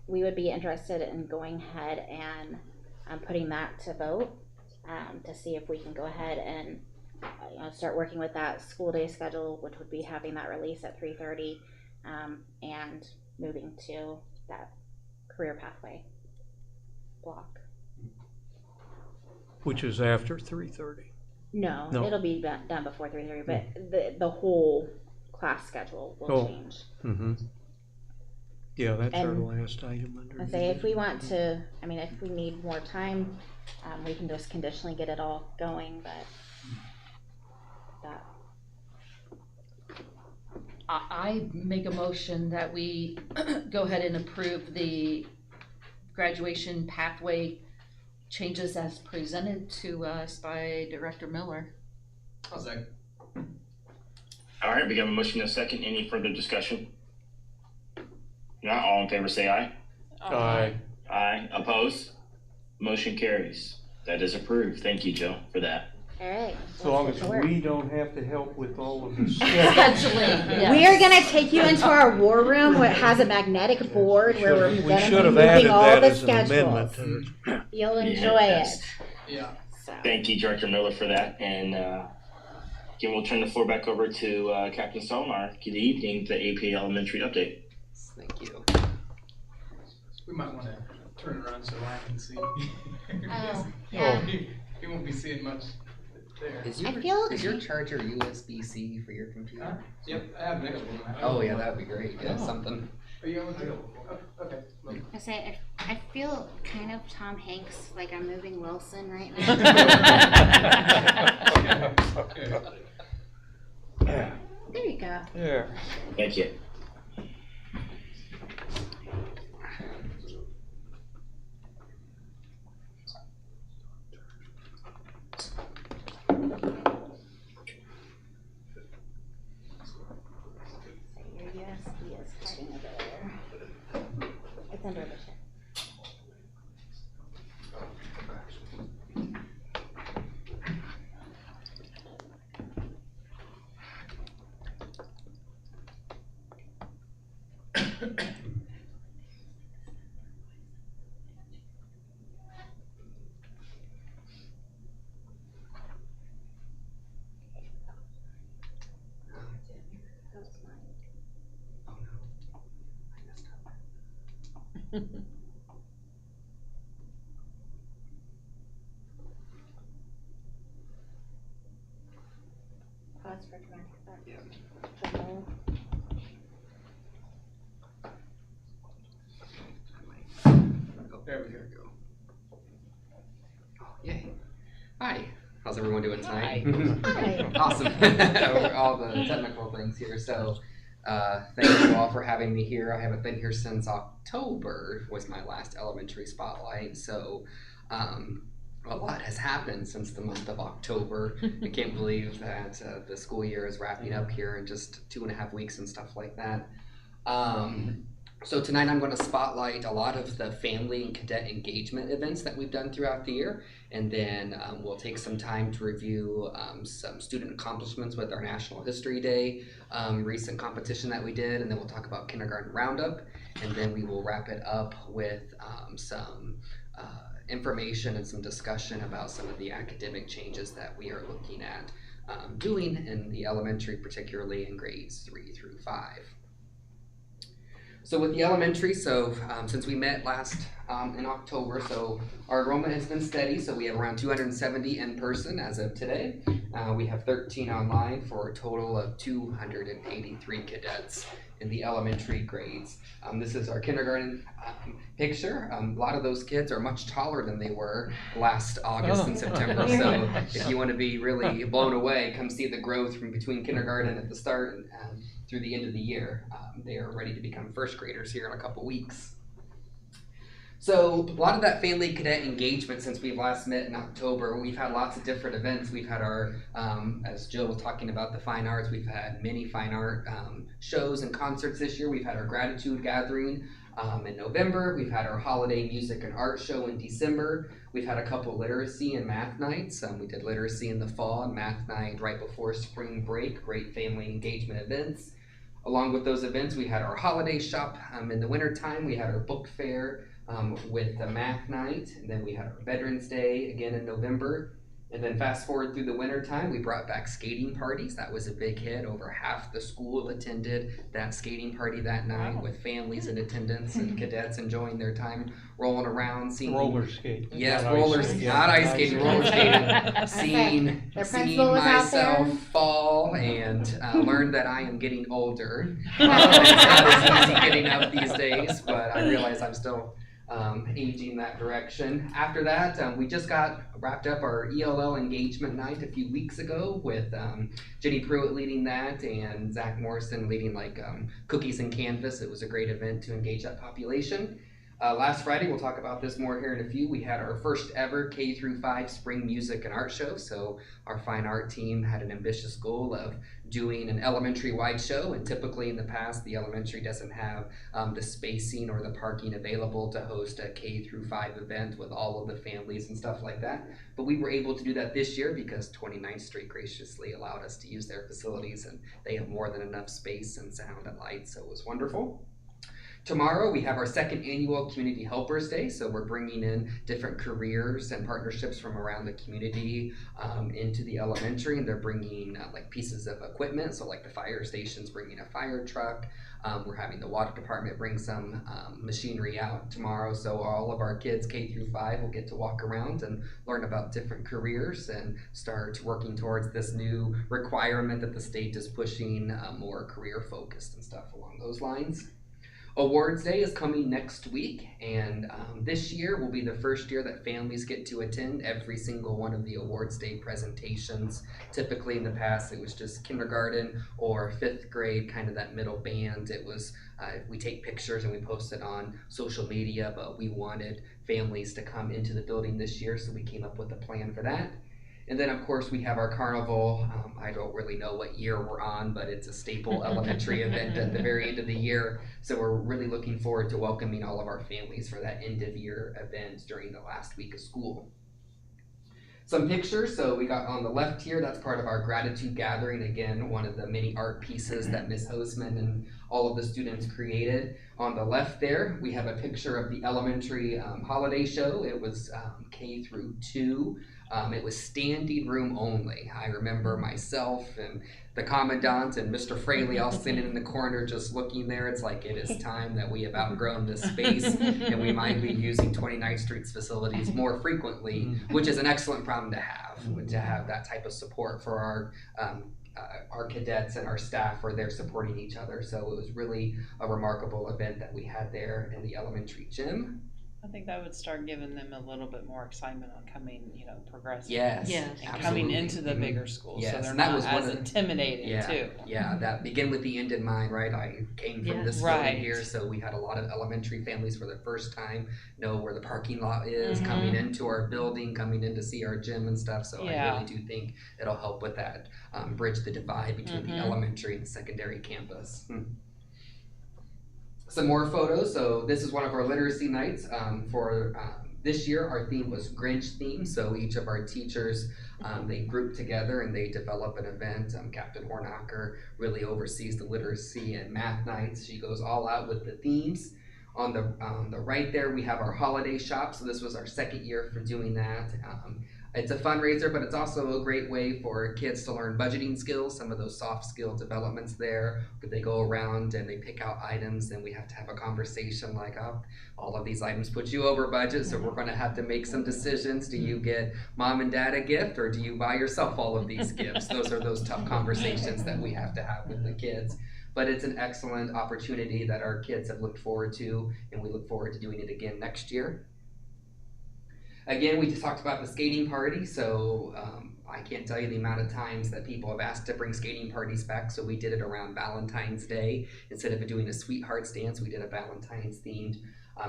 E: we would be interested in going ahead and putting that to vote to see if we can go ahead and start working with that school day schedule, which would be having that release at 3:30 and moving to that career pathway block.
A: Which is after 3:30.
E: No,
A: No.
E: it'll be done before 3:30, but the whole class schedule will change.
A: Mm-hmm. Yeah, that's our
E: And
A: last item under.
E: I say if we want to, if we need more time, we can just conditionally get it all going, but that.
C: I make a motion that we go ahead and approve the graduation pathway changes as presented to us by Director Miller.
D: I'll second.
B: All right, we got a motion and a second. Any further discussion? Not all in favor, say aye.
A: Aye.
B: Aye. Opposed? Motion carries. That is approved. Thank you, Joe, for that.
E: All right.
A: So long
E: let's
A: as
E: get to work.
A: we don't have to help with all of this.
C: Scheduling, yes.
E: We are gonna take you into our war room where it has a magnetic board where we're
A: We
E: gonna
A: should
E: be
A: have
E: moving
A: added
E: all
A: that
E: the
A: as an amendment.
E: schedules.
A: to-
E: You'll enjoy
B: Yes.
E: it.
D: Yeah.
E: So.
B: Thank you, Director Miller, for that. And again, we'll turn the floor back over to Captain Stolmar. Good evening, the AP Elementary update.
I: Thank you.
D: We might want to turn around so I can see.
E: Oh, yeah.
D: You won't be seeing much there.
I: Is
E: I
I: your,
E: feel-
I: is your charger USB-C for your computer?
D: Huh? Yep, I have an extra one.
I: Oh yeah, that'd be great. Yeah,
A: Oh.
I: something.
D: Are you on with it? Oh, okay. Well,
E: I say I feel kind of Tom Hanks, like I'm moving Wilson right
D: okay.
E: now. There you go.
A: Yeah.
B: Thank you.
E: Your USB is hiding over there. It's under the chair. That's mine.
I: Oh no, I messed up.
E: Pause for dramatic effect.
I: Yeah.
E: The whole-
D: There we go.
I: Oh, yay. Hi. How's everyone doing tonight?
E: Hi.
I: Awesome. All the technical things here. So, thank you all for having me here. I haven't been here since October was my last elementary spotlight. So, a lot has happened since the month of October. I can't believe that the school year is wrapping up here in just 2.5 weeks and stuff like that. So tonight I'm going to spotlight a lot of the family and cadet engagement events that we've done throughout the year, and then we'll take some time to review some student accomplishments with our National History Day recent competition that we did, and then we'll talk about Kindergarten Roundup, and then we will wrap it up with some information and some discussion about some of the academic changes that we are looking at doing in the elementary, particularly in grades 3 through 5. So with the elementary, since we met last in October, so our enrollment has been steady. So we have around 270 in person as of today. We have 13 online for a total of 283 cadets in the elementary grades. This is our kindergarten picture. A lot of those kids are much taller than they were last August and September. So if you want to be really blown away, come see the growth from between kindergarten at the start and through the end of the year. They are ready to become first graders here in a couple weeks. So a lot of that family cadet engagement since we've last met in October, we've had lots of different events. We've had our, as Jill was talking about the fine arts, we've had many fine art shows and concerts this year. We've had our gratitude gathering in November. We've had our holiday music and art show in December. We've had a couple literacy and math nights. We did literacy in the fall and math night right before spring break, great family engagement events. Along with those events, we had our holiday shop in the wintertime. We had our book fair with the math night, and then we had our Veterans Day again in November. And then fast forward through the wintertime, we brought back skating parties. That was a big hit. Over half the school attended that skating party that night with families in attendance and cadets enjoying their time rolling around, seeing
A: Roller skate.
I: Yes,
A: Not
I: roller,
A: ice skate.
I: not ice skating, roller skating. Seeing
E: Their
I: seeing
E: principal was out there.
I: myself fall and learn that I am getting older. It's not as easy getting up these days, but I realize I'm still aging that direction. After that, we just got wrapped up our ELL engagement night a few weeks ago with Jenny Pruitt leading that and Zach Morrison leading cookies and canvas. It was a great event to engage that population. Last Friday, we'll talk about this more here in a few, we had our first ever K through 5 spring music and art show. So our fine art team had an ambitious goal of doing an elementary wide show, and typically in the past the elementary doesn't have the spacing or the parking available to host a K through 5 event with all of the families and stuff like that. But we were able to do that this year because 29th Street graciously allowed us to use their facilities, and they have more than enough space and sound and light, so it was wonderful. Tomorrow we have our second annual Community Helpers Day, so we're bringing in different careers and partnerships from around the community into the elementary, and they're bringing like pieces of equipment, so like the fire station's bringing a fire truck. We're having the water department bring some machinery out tomorrow, so all of our kids K through 5 will get to walk around and learn about different careers and start working towards this new requirement that the state is pushing, more career focused and stuff along those lines. Awards Day is coming next week, and this year will be the first year that families get to attend every single one of the Awards Day presentations. Typically in the past it was just kindergarten or 5th grade, kind of that middle band. It was we take pictures and we post it on social media, but we wanted families to come into the building this year, so we came up with a plan for that. And then, of course, we have our carnival. I don't really know what year we're on, but it's a staple elementary event at the very end of the year. So we're really looking forward to welcoming all of our families for that end of year event during the last week of school. Some pictures. So we got on the left here, that's part of our gratitude gathering. Again, one of the many art pieces that Ms. Hosman and all of the students created. On the left there, we have a picture of the elementary holiday show. It was K through 2. It was standing room only. I remember myself and the commandant and Mr. Fraley all sitting in the corner just looking there. It's like, it is time that we have outgrown this space and we might be using 29th Street's facilities more frequently, which is an excellent problem to have that type of support for our cadets and our staff, where they're supporting each other. So it was really a remarkable event that we had there in the elementary gym.
G: I think that would start giving them a little bit more excitement on coming, progressing.
I: Yes,
C: Yes.
G: And
I: absolutely.
G: coming into the bigger schools,
I: Yes,
G: so they're
I: and that
G: not
I: was one
G: as
I: of the-
G: intimidated too.
I: Yeah, that begin with the end in mind, right? I came from this
G: Right.
I: building here, so we had a lot of elementary families for the first time know where the parking lot is,
G: Mhm.
I: coming into our building, coming in to see our gym and stuff. So
G: Yeah.
I: I really do think it'll help with that, bridge the divide between the
G: Mhm.
I: elementary and the secondary campus. Some more photos. So this is one of our literacy nights for this year. Our theme was Grinch theme. So each of our teachers, they group together and they develop an event. Captain Hornacker really oversees the literacy and math nights. She goes all out with the themes. On the right there, we have our holiday shop. So this was our second year for doing that. It's a fundraiser, but it's also a great way for kids to learn budgeting skills, some of those soft skill developments there. They go around and they pick out items, and we have to have a conversation like, oh, all of these items put you over budget, so we're going to have to make some decisions. Do you get mom and dad a gift, or do you buy yourself all of these gifts? Those are those tough conversations that we have to have with the kids. But it's an excellent opportunity that our kids have looked forward to, and we look forward to doing it again next year. Again, we just talked about the skating party, so I can't tell you the amount of times that people have asked to bring skating parties back, so we did it around Valentine's Day. Instead of doing a Sweethearts dance, we did a Valentine's themed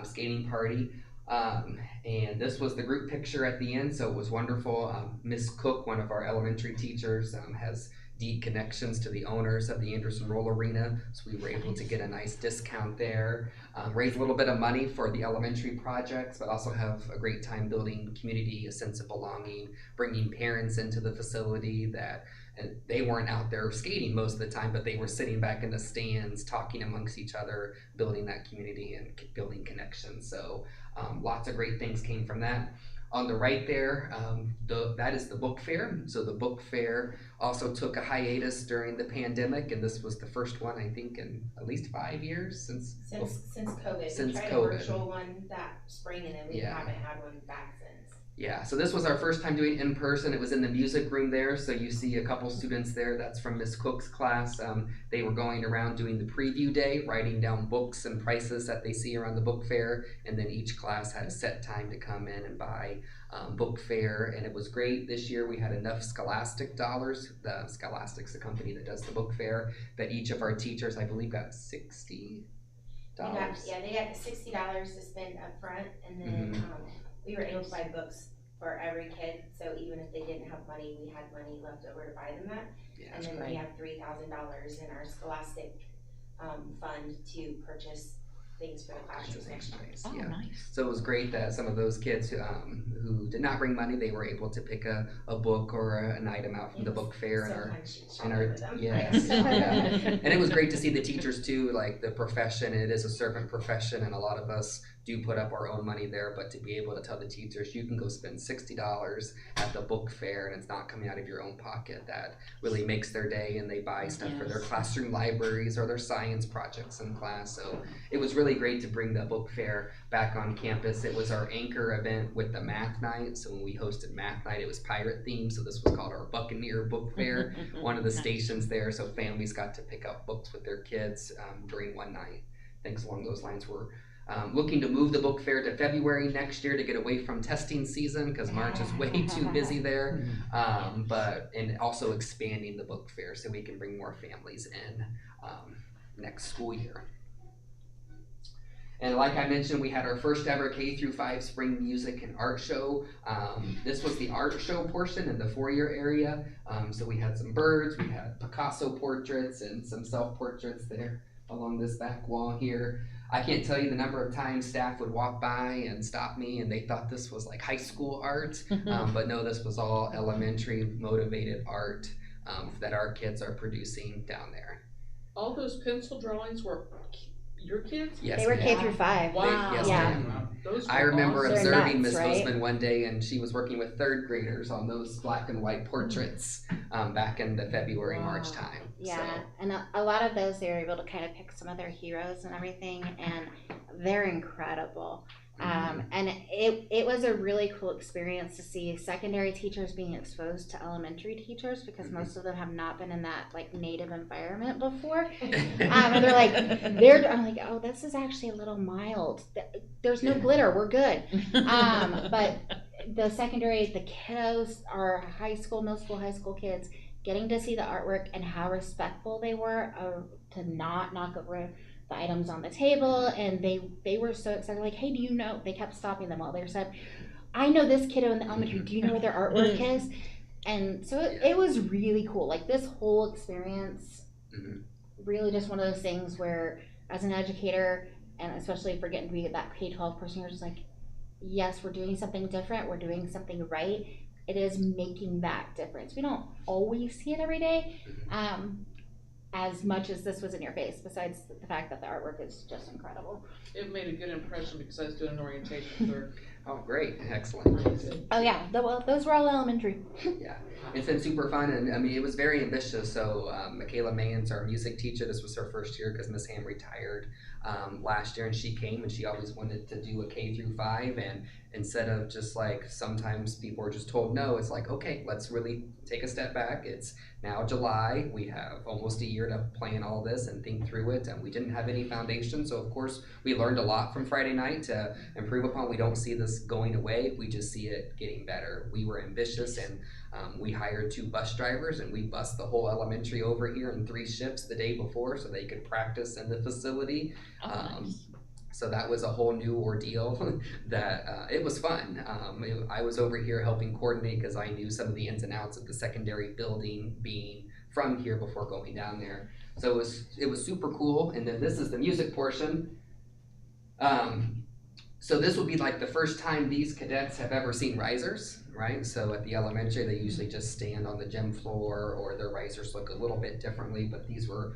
I: skating party. And this was the group picture at the end, so it was wonderful. Miss Cook, one of our elementary teachers, has deep connections to the owners of the Anderson Roll Arena, so we were able to get a nice discount there, raise a little bit of money for the elementary projects, but also have a great time building community, a sense of belonging, bringing parents into the facility that they weren't out there skating most of the time, but they were sitting back in the stands talking amongst each other, building that community and building connections. So lots of great things came from that. On the right there, that is the book fair. So the book fair also took a hiatus during the pandemic, and this was the first one, I think, in at least 5 years since
J: COVID.
I: Since
J: we tried
I: COVID.
J: a virtual one that spring, and then we haven't had one back since.
I: Yeah, so this was our first time doing in person. It was in the music room there, so you see a couple students there. That's from Miss Cook's class. They were going around doing the preview day, writing down books and prices that they see around the book fair, and then each class had a set time to come in and buy book fair, and it was great. This year we had enough Scholastic dollars. Scholastic's the company that does the book fair, that each of our teachers, I believe, got 60
J: They got $60 to spend up front, and then, we were able to buy books for every kid, so even if they didn't have money, we had money left over to buy them that.
I: Yeah,
J: And then we have $3,000 in our scholastic, fund to purchase things for the classrooms next year.
C: Oh,
I: Yeah.
C: nice.
I: So it was great that some of those kids who did not bring money, they were able to pick a book or an item out from the book fair
J: And our
I: yes, yeah. And it was great to see the teachers too, like the profession, it is a servant profession, and a lot of us do put up our own money there, but to be able to tell the teachers, you can go spend $60 at the book fair and it's not coming out of your own pocket, that really makes their day, and they buy stuff for their classroom libraries or their science projects in class. So it was really great to bring the book fair back on campus. It was our anchor event with the math night. So when we hosted math night, it was pirate themed. So this was called our Buccaneer Book Fair, one of the stations there. So families got to pick up books with their kids during one night. Things along those lines. We're looking to move the book fair to February next year to get away from testing season, because March is way too busy there. And also expanding the book fair so we can bring more families in next school year. And like I mentioned, we had our first ever K-5 spring music and art show. This was the art show portion in the foyer area. So we had some birds, we had Picasso portraits and some self-portraits there along this back wall here. I can't tell you the number of times staff would walk by and stop me and they thought this was like high school art. But no, this was all elementary motivated art that our kids are producing down there.
K: All those pencil drawings were your kids?
I: Yes,
E: They were
I: ma'am.
E: K-5.
K: Wow.
I: Yes,
E: Yeah.
I: ma'am.
K: Those were
I: I remember
K: awesome.
E: They're
I: observing
E: nuts,
I: Miss
E: right?
I: Bozeman one day, and she was working with third graders on those black and white portraits back in the February, March time.
E: Yeah,
I: So,
E: and a lot of those, they were able to kind of pick some of their heroes and everything, and they're incredible. And it was a really cool experience to see secondary teachers being exposed to elementary teachers, because most of them have not been in that like native environment before. And they're like, I'm like, oh, this is actually a little mild. There's no glitter, we're good. But the secondary, the kiddos, our high school, middle school, high school kids, getting to see the artwork and how respectful they were to not knock over the items on the table, and they were so excited, like, hey, do you know, they kept stopping them while they said, I know this kiddo in the elementary, do you know what their artwork is? And so it was really cool. Like, this whole experience, really just one of those things where, as an educator, and especially for getting to be that K-12 person, you're just like, yes, we're doing something different, we're doing something right. It is making that difference. We don't always see it every day, as much as this was in your face, besides the fact that the artwork is just incredible.
K: It made a good impression because I was doing an orientation for.
I: oh, great, excellent.
E: Oh yeah, those were all elementary.
I: Yeah, it's been super fun, and I mean, it was very ambitious. So Michaela Mayans, our music teacher, this was her first year because Miss Ham retired last year, and she came and she always wanted to do a K-5, and instead of just like sometimes people are just told no, it's like, okay, let's really take a step back. It's now July, we have almost a year to plan all this and think through it, and we didn't have any foundation, so of course we learned a lot from Friday night to improve upon. We don't see this going away, we just see it getting better. We were ambitious, and we hired 2 bus drivers, and we bussed the whole elementary over here in 3 shifts the day before so they could practice in the facility. So that was a whole new ordeal that it was fun. I was over here helping coordinate because I knew some of the ins and outs of the secondary building being from here before going down there. So it was super cool. And then this is the music portion. So this will be like the first time these cadets have ever seen risers, right? So at the elementary, they usually just stand on the gym floor, or their risers look a little bit differently, but these were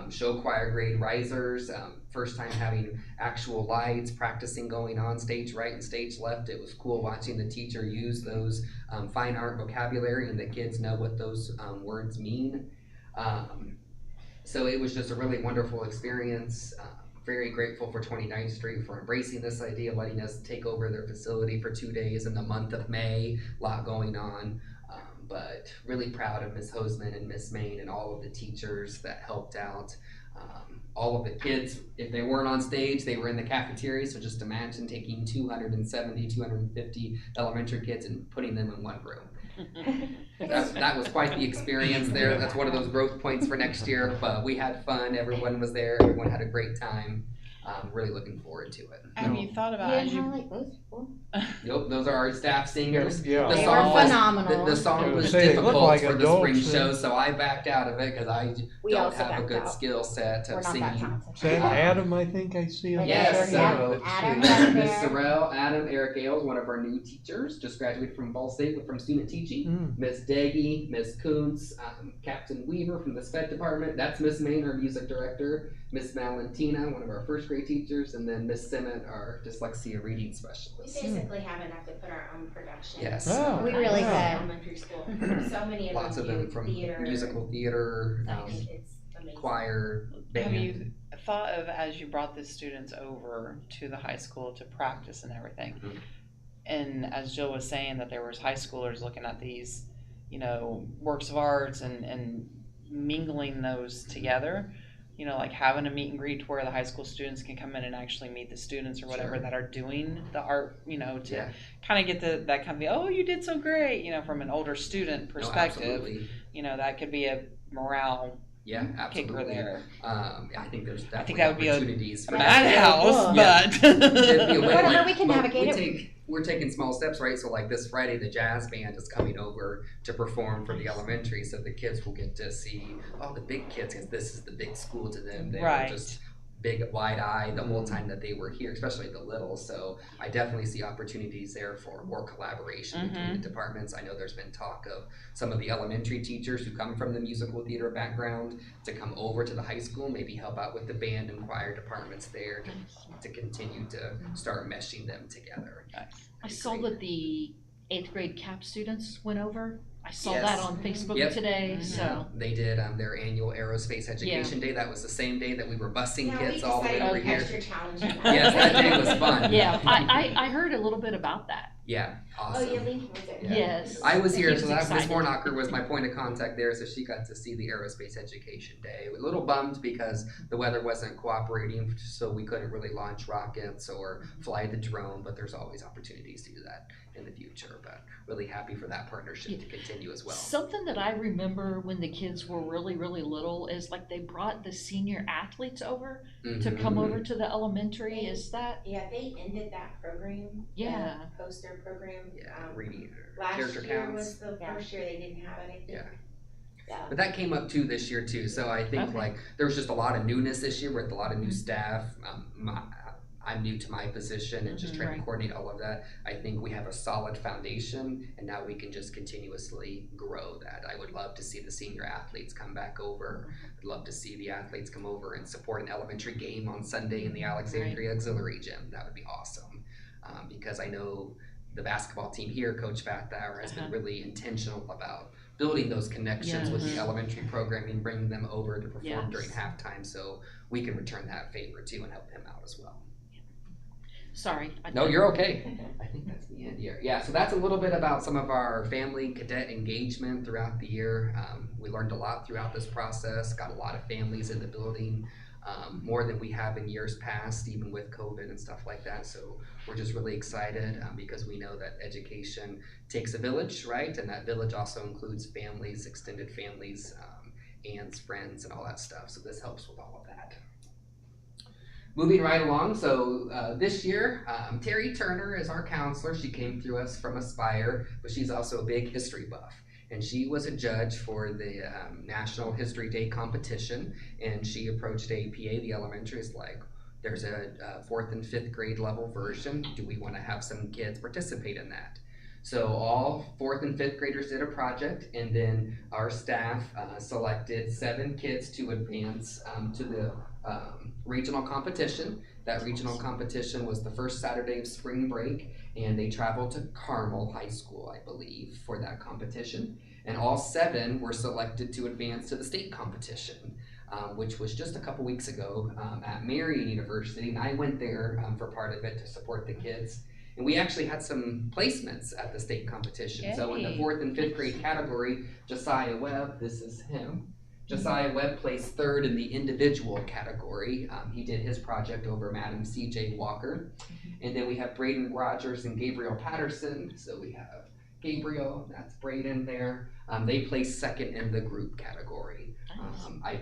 I: show choir grade risers. First time having actual lights, practicing going on stage right and stage left. It was cool watching the teacher use those fine art vocabulary, and the kids know what those words mean. So it was just a really wonderful experience. Very grateful for 29th Street for embracing this idea, letting us take over their facility for 2 days in the month of May. A lot going on, but really proud of Miss Hoseman and Miss Main and all of the teachers that helped out. All of the kids, if they weren't on stage, they were in the cafeteria, so just imagine taking 270, 250 elementary kids and putting them in one room. That was quite the experience there. That's one of those growth points for next year, but we had fun, everyone was there, everyone had a great time. really looking forward to it.
G: Have you thought about
E: You
G: as
E: didn't
G: you
E: highlight those people.
I: Nope, those are our staff singers.
A: Yeah.
I: The
E: They
I: song
E: were
I: was
E: phenomenal.
I: the song
A: I
I: was
A: was saying, they look
I: difficult
A: like
I: for the spring
A: adults,
I: show, so I backed out of it because I
E: We
I: don't
E: also
I: have a
E: backed
I: good
E: out.
I: skill set
E: We're
I: of
E: not that
I: singing.
E: talented.
A: Is that Adam, I think I see on
I: Yes,
A: there?
E: Yeah,
A: Let's
E: Adam
A: see.
E: right
I: Miss
E: there.
I: Sorrell, Adam, Eric Ailes, one of our new teachers, just graduated from Ball State from student teaching. Miss Daggy, Miss Kuntz, Captain Weaver from the SPED department. That's Miss Main, our music director. Miss Valentina, one of our first grade teachers, and then Miss Simmet, our dyslexia reading
J: We
I: specialist.
J: basically have enough to put our own production.
I: Yes.
A: Oh,
E: We really
A: yeah.
E: could.
J: Elementary school. So many of
I: Lots of them
J: do
I: from
J: theater.
I: musical theater,
J: It's amazing.
I: choir,
G: have
I: band.
G: you thought of, as you brought the students over to the high school to practice and everything,
I: Mhm.
G: and as Jill was saying, that there was high schoolers looking at these, works of arts and mingling those together, like having a meet and greet where the high school students can come in and actually meet the students or whatever
I: Sure.
G: that are doing the art, to
I: Yeah.
G: kind of get that kind of, oh, you did so great, from an older student
I: No,
G: perspective.
I: absolutely.
G: That could be a morale
I: Yeah, absolutely.
G: kicker there.
I: I think there's definitely
G: that would be a
I: opportunities
G: A
I: for
G: madhouse,
I: Yeah.
G: but
I: It'd be a win.
E: Whatever, we can
I: But
E: navigate it.
I: We're taking small steps, right? So like this Friday, the jazz band is coming over to perform for the elementary, so the kids will get to see the big kids, because this is the big school to them. They
G: Right.
I: were just big wide eye the whole time that they were here, especially the little. So I definitely see opportunities there for more collaboration between the departments. I know there's been talk of some of the elementary teachers who come from the musical theater background to come over to the high school, maybe help out with the band and choir departments there to continue to start meshing them together.
C: I saw that the 8th grade CAP students went over. I saw
I: Yes.
C: that on Facebook
I: Yep.
C: today, so.
I: They did their annual Aerospace Education Day. That was the same day that we were busing
J: Yeah,
I: kids
J: we
I: all the way
J: decided
I: over
J: to
I: here.
J: extra challenge them.
I: Yes, that day was fun.
C: Yeah, I heard a little bit about that.
I: Yeah,
J: Oh,
I: awesome.
J: yeah, Lincoln was there.
I: Yeah.
C: Yes.
I: I was here,
C: He
I: so that Miss
C: excited.
I: Warnocker was my point of contact there, so she got to see the Aerospace Education Day. A little bummed because the weather wasn't cooperating, so we couldn't really launch rockets or fly the drone, but there's always opportunities to do that in the future. But really happy for that partnership to continue as well.
C: Something that I remember when the kids were really, really little is like they brought the senior athletes over to come over to the elementary. Is that?
J: Yeah, they ended that program.
C: Yeah.
J: The poster program.
I: Yeah, reading
J: Last
I: character
J: year
I: counts.
J: was the first year they didn't have it, I think.
I: Yeah.
J: Yeah.
I: But that came up too this year too. So I think
C: Okay.
I: like there was just a lot of newness this year with a lot of new staff. I'm new to my position and just trying to
C: Right.
I: coordinate all of that. I think we have a solid foundation and now we can just continuously grow that. I would love to see the senior athletes come back over. I'd love to see the athletes come over and support an elementary game on Sunday in the Alexandria Auxiliary Gym. That would be awesome. Because I know the basketball team here, Coach Fathauer, has been really intentional about building those connections with the elementary programming, bringing them over to perform during halftime, so we can return that favor too and help him out as well.
C: Sorry.
I: No, you're okay. I think that's the end here. Yeah, so that's a little bit about some of our family cadet engagement throughout the year. We learned a lot throughout this process, got a lot of families in the building, more than we have in years past, even with COVID and stuff like that. So we're just really excited because we know that education takes a village, right? And that village also includes families, extended families, aunts, friends, and all that stuff. So this helps with all of that. Moving right along, so this year, Terry Turner is our counselor. She came through us from Aspire, but she's also a big history buff. And she was a judge for the National History Day competition, and she approached APA, the elementary, is like, there's a 4th and 5th grade level version. Do we want to have some kids participate in that? So all 4th and 5th graders did a project, and then our staff selected 7 kids to advance to the regional competition. That regional competition was the first Saturday of spring break, and they traveled to Carmel High School, I believe, for that competition. And all 7 were selected to advance to the state competition, which was just a couple weeks ago at Marian University, and I went there for part of it to support the kids. And we actually had some placements at the state competition. Yay. So in the 4th and 5th grade category, Josiah Webb, this is him. Josiah Webb placed 3rd in the individual category. He did his project over Madam C.J. Walker. And then we have Braden Rogers and Gabriel Patterson. So we have Gabriel, that's Braden there. They placed 2nd in the group category. I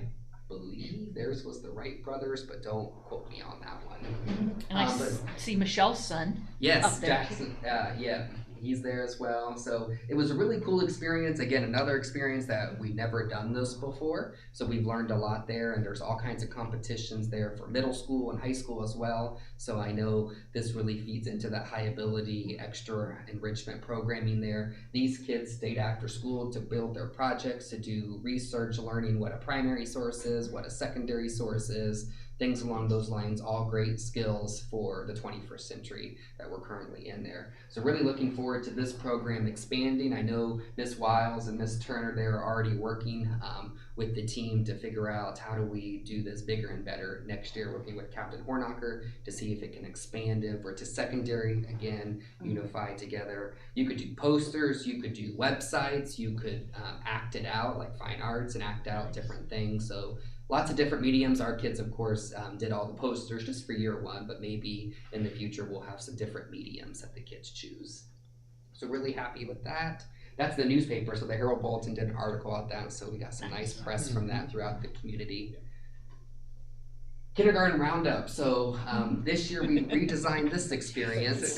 I: believe there's brothers was the Wright brothers, but don't quote me on that one.
C: And I
I: But
C: see Michelle's son.
I: yes,
C: up there.
I: Jackson, yeah, he's there as well. So it was a really cool experience. Again, another experience that we've never done this before. So we've learned a lot there, and there's all kinds of competitions there for middle school and high school as well. So I know this really feeds into that high ability extra enrichment programming there. These kids stayed after school to build their projects, to do research, learning what a primary source is, what a secondary source is, things along those lines, all great skills for the 21st century that we're currently in there. So really looking forward to this program expanding. I know Ms. Wiles and Ms. Turner, they're already working with the team to figure out how do we do this bigger and better next year, working with Captain Hornacher to see if it can expand over to secondary, again, unified together. You could do posters, you could do websites, you could act it out like fine arts and act out different things. So lots of different mediums. Our kids, of course, did all the posters just for year one, but maybe in the future we'll have some different mediums that the kids choose. So really happy with that. That's the newspaper, so the Herald Bulletin did an article on that, so we got some nice press from that throughout the community. Kindergarten Roundup. So this year we redesigned this experience.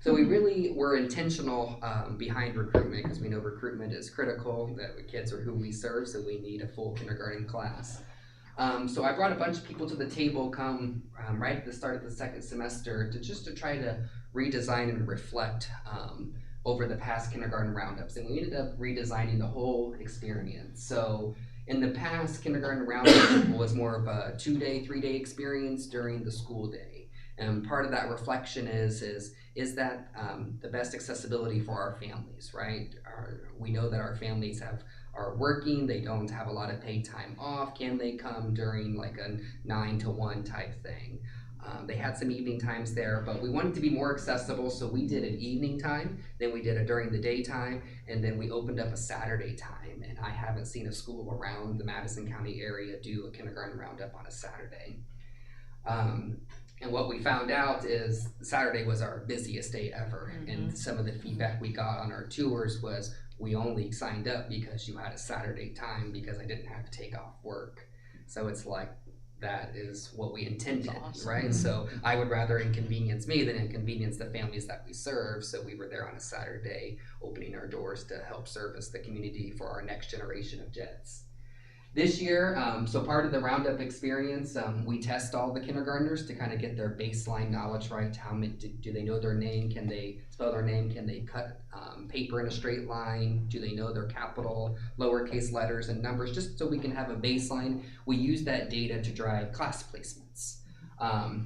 I: So we really were intentional behind recruitment, because we know recruitment is critical, that the kids are who we serve, so we need a full kindergarten class. So I brought a bunch of people to the table right at the start of the second semester to try to redesign and reflect over the past kindergarten roundups, and we ended up redesigning the whole experience. So in the past, kindergarten roundup was more of a 2-day, 3-day experience during the school day. And part of that reflection is that the best accessibility for our families, right? We know that our families are working, they don't have a lot of paid time off. Can they come during like a 9 to 1 type thing? They had some evening times there, but we wanted to be more accessible, so we did an evening time, then we did it during the daytime, and then we opened up a Saturday time. And I haven't seen a school around the Madison County area do a kindergarten roundup on a Saturday. And what we found out is Saturday was our busiest day ever. And some of the feedback we got on our tours was, we only signed up because you had a Saturday time, because I didn't have to take off work. So it's like, that is what we intended, awesome. Right? So I would rather inconvenience me than inconvenience the families that we serve. So we were there on a Saturday, opening our doors to help service the community for our next generation of Jets. This year, so part of the Roundup experience, we test all the kindergartners to kind of get their baseline knowledge right. How many, do they know their name? Can they spell their name? Can they cut paper in a straight line? Do they know their capital, lowercase letters, and numbers? Just so we can have a baseline. We use that data to drive class placements.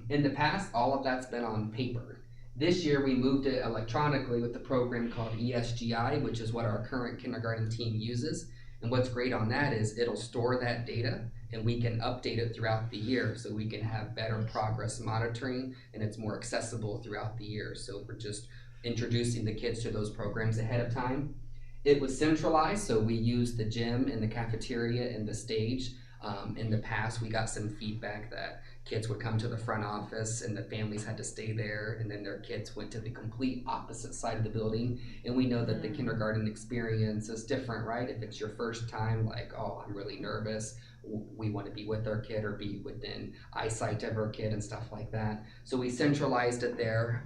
I: In the past, all of that's been on paper. This year, we moved it electronically with a program called ESGI, which is what our current kindergarten team uses. And what's great on that is it'll store that data, and we can update it throughout the year, so we can have better progress monitoring, and it's more accessible throughout the year. So we're just introducing the kids to those programs ahead of time. It was centralized, so we used the gym and the cafeteria and the stage. In the past, we got some feedback that kids would come to the front office and the families had to stay there, and then their kids went to the complete opposite side of the building. And we know that the kindergarten experience is different, right? If it's your first time, like, oh, I'm really nervous, we want to be with our kid or be within eyesight of our kid and stuff like that. So we centralized it there,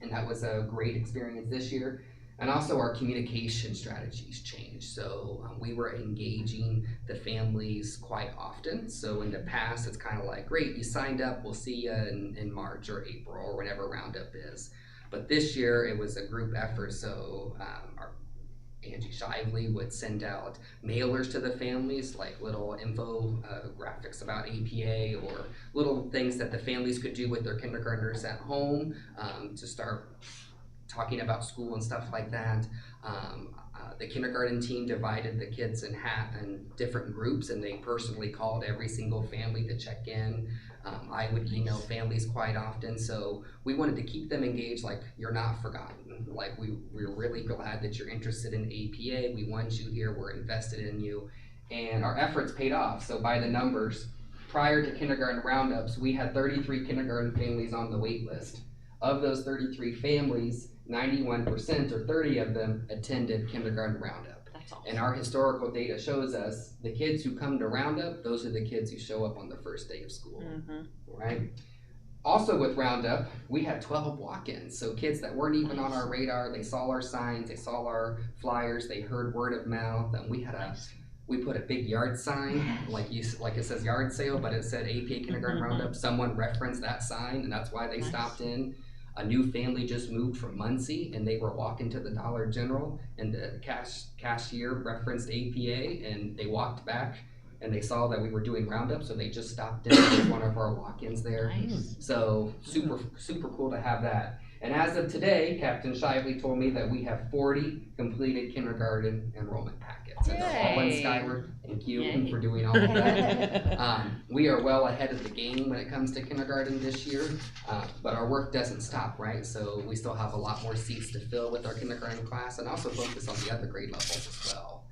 I: and that was a great experience this year. And also our communication strategies changed. So we were engaging the families quite often. So in the past, it's kind of like, great, you signed up, we'll see you in March or April or whenever Roundup is. But this year it was a group effort. So our Angie Shively would send out mailers to the families, like little graphics about APA or little things that the families could do with their kindergartners at home to start talking about school and stuff like that. The kindergarten team divided the kids in different groups, and they personally called every single family to check in. I would email families quite often, so we wanted to keep them engaged, like, you're not forgotten. Like, we're really glad that you're interested in APA. We want you here, we're invested in you. And our efforts paid off. So by the numbers, prior to kindergarten roundups, we had 33 kindergarten families on the wait list. Of those 33 families, 91% or 30 of them attended kindergarten roundup.
C: That's awesome.
I: And our historical data shows us the kids who come to Roundup, those are the kids who show up on the first day of school, right? Also with Roundup, we had 12 walk-ins, so kids that weren't even on our radar, they saw our signs, they saw our flyers, they heard word of mouth, and we put a big yard sign, like it says yard sale, but it said APA Kindergarten Roundup. Someone referenced that sign, and that's why they stopped in. A new family just moved from Muncie, and they were walking to the Dollar General, and the cashier referenced APA, and they walked back, and they saw that we were doing Roundup, so they just stopped in with one of our walk-ins there.
C: Nice.
I: So super cool to have that. And as of today, Captain Shively told me that we have 40 completed kindergarten enrollment packets. And they're all in
G: Yay.
I: Skyward. Thank you
G: Yay.
I: for doing all of that. We are well ahead of the game when it comes to kindergarten this year, but our work doesn't stop, right? So we still have a lot more seats to fill with our kindergarten class, and also focus on the other grade levels as well,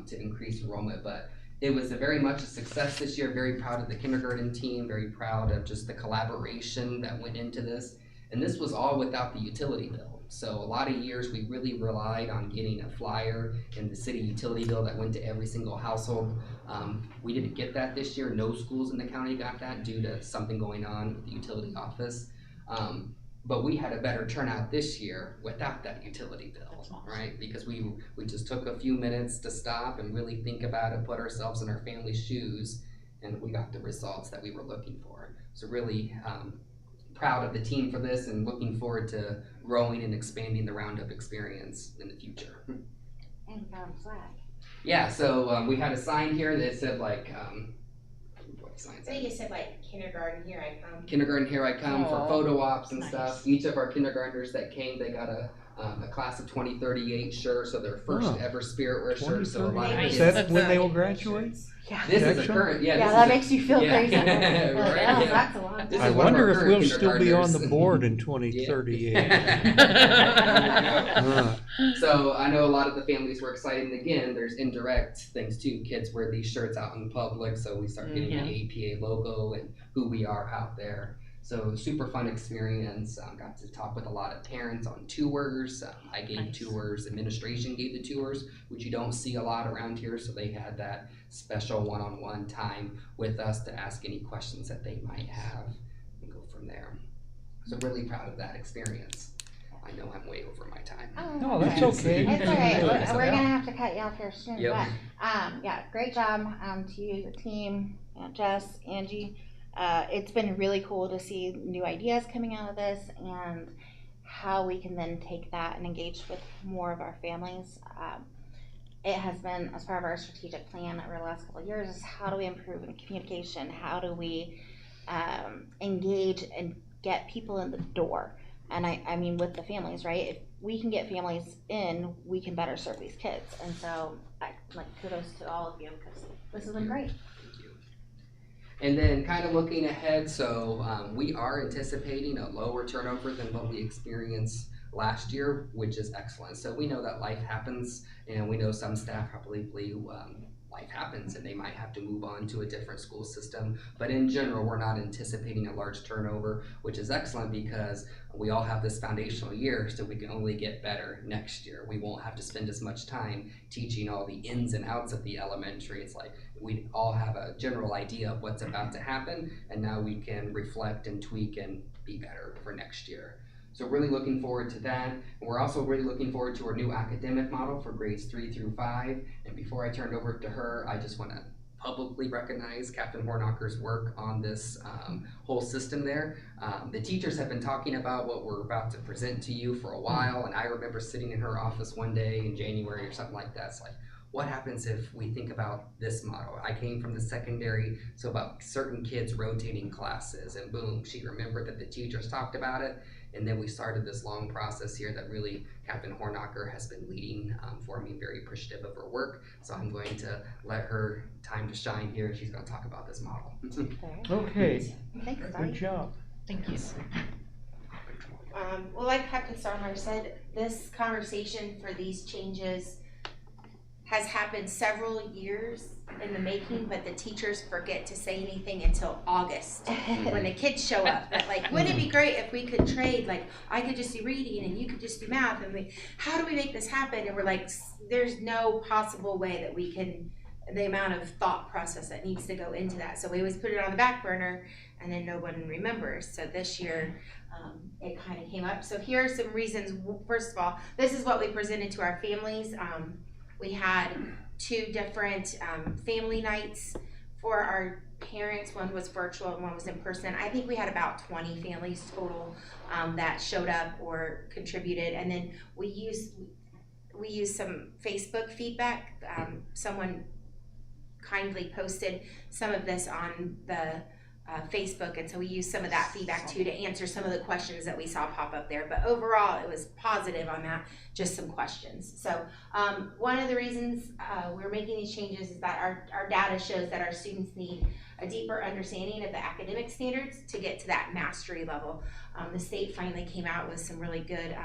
I: to increase enrollment. But it was very much a success this year. Very proud of the kindergarten team, very proud of just the collaboration that went into this. And this was all without the utility bill. So a lot of years we really relied on getting a flyer in the city utility bill that went to every single household. We didn't get that this year. No schools in the county got that due to something going on with the utility office. But we had a better turnout this year without that utility bill, right? Because we just took a few minutes to stop and really think about it, put ourselves in our family's shoes, and we got the results that we were looking for. So really proud of the team for this, and looking forward to growing and expanding the Roundup experience in the future.
E: And found flag.
I: Yeah, so we had a sign here that said like, what sign?
J: I think it said like kindergarten, here I come.
I: Kindergarten, here I come, for
G: Aw,
I: photo ops and
C: nice.
I: stuff. Each of our kindergartners that came, they got a class of 2038 shirt, so their first
A: Oh.
I: ever Spirit Wear shirt. So a lot of
C: Nice.
A: Is
I: kids.
A: that when they will graduate?
E: Yeah.
I: This is a
A: Jackson?
I: current, yeah.
E: Yeah,
I: this
E: that
I: is
E: makes you feel
I: yeah.
E: crazy. You're like,
I: Right,
E: oh,
I: yeah.
E: that's a lot.
I: This
A: I
I: is one of
A: wonder
I: our
A: if
I: current
A: we'll still be on the
I: kindergartners.
A: board in 2038.
I: Yeah. So I know a lot of the families were excited, and again, there's indirect things too. Kids wear these shirts out in public, so we start getting the APA logo and who we are out there. So super fun experience. Got to talk with a lot of parents on tours. I gave
C: Nice.
I: tours, administration gave the tours, which you don't see a lot around here. So they had that special one-on-one time with us to ask any questions that they might have and go from there. So really proud of that experience. I know I'm way over my time.
A: No, that's okay.
E: It's all right.
I: Yeah.
E: We're gonna have to cut you off here soon.
I: Yep.
E: But yeah, great job to you, the team, Jess, Angie. It's been really cool to see new ideas coming out of this and how we can then take that and engage with more of our families. It has been as part of our strategic plan over the last couple of years is how do we improve in communication? How do we engage and get people in the door? And I mean with the families, right? If we can get families in, we can better serve these kids. And so kudos to all of you because this has been great.
I: And then kind of looking ahead, so we are anticipating a lower turnover than what we experienced last year, which is excellent. So we know that life happens, and we know some staff probably life happens and they might have to move on to a different school system. But in general, we're not anticipating a large turnover, which is excellent because we all have this foundational year, so we can only get better next year. We won't have to spend as much time teaching all the ins and outs of the elementary. It's like we all have a general idea of what's about to happen, and now we can reflect and tweak and be better for next year. So really looking forward to that. And we're also really looking forward to our new academic model for grades 3 through 5. And before I turn it over to her, I just want to publicly recognize Captain Hornocker's work on this whole system there. The teachers have been talking about what we're about to present to you for a while, and I remember sitting in her office one day in January or something like that. It's like, what happens if we think about this model? I came from the secondary, so about certain kids rotating classes, and boom, she remembered that the teachers talked about it. And then we started this long process here that really Captain Hornocker has been leading for me. Very appreciative of her work. So I'm going to let her time to shine here. She's going to talk about this model.
A: Okay,
E: Thanks,
A: good
E: buddy.
A: job.
C: Thank you.
J: Well, like Captain Starmer said, this conversation for these changes has happened several years in the making, but the teachers forget to say anything until August when the kids show up. That like, wouldn't it be great if we could trade? Like, I could just do reading and you could just do math, and how do we make this happen? And we're like, there's no possible way that we can. The amount of thought process that needs to go into that. So we always put it on the back burner, and then no one remembers. So this year, it kind of came up. So here are some reasons. First of all, this is what we presented to our families. We had 2 different family nights for our parents. One was virtual and one was in person. I think we had about 20 families total that showed up or contributed. And then we used some Facebook feedback. Someone kindly posted some of this on the Facebook, and so we used some of that feedback too to answer some of the questions that we saw pop up there. But overall, it was positive on that, just some questions. So one of the reasons we're making these changes is that our data shows that our students need a deeper understanding of the academic standards to get to that mastery level. The state finally came out with some really good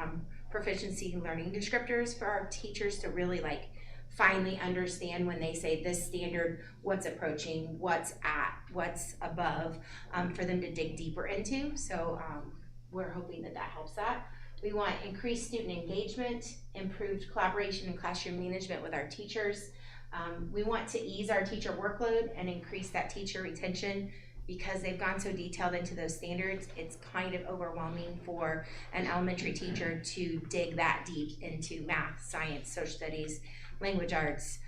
J: proficiency learning descriptors for our teachers to really finally understand when they say this standard, what's approaching, what's above, for them to dig deeper into. So we're hoping that helps that. We want increased student engagement, improved collaboration and classroom management with our teachers. We want to ease our teacher workload and increase that teacher retention. Because they've gone so detailed into those standards, it's kind of overwhelming for an elementary teacher to dig that deep into math, science, social studies, language arts,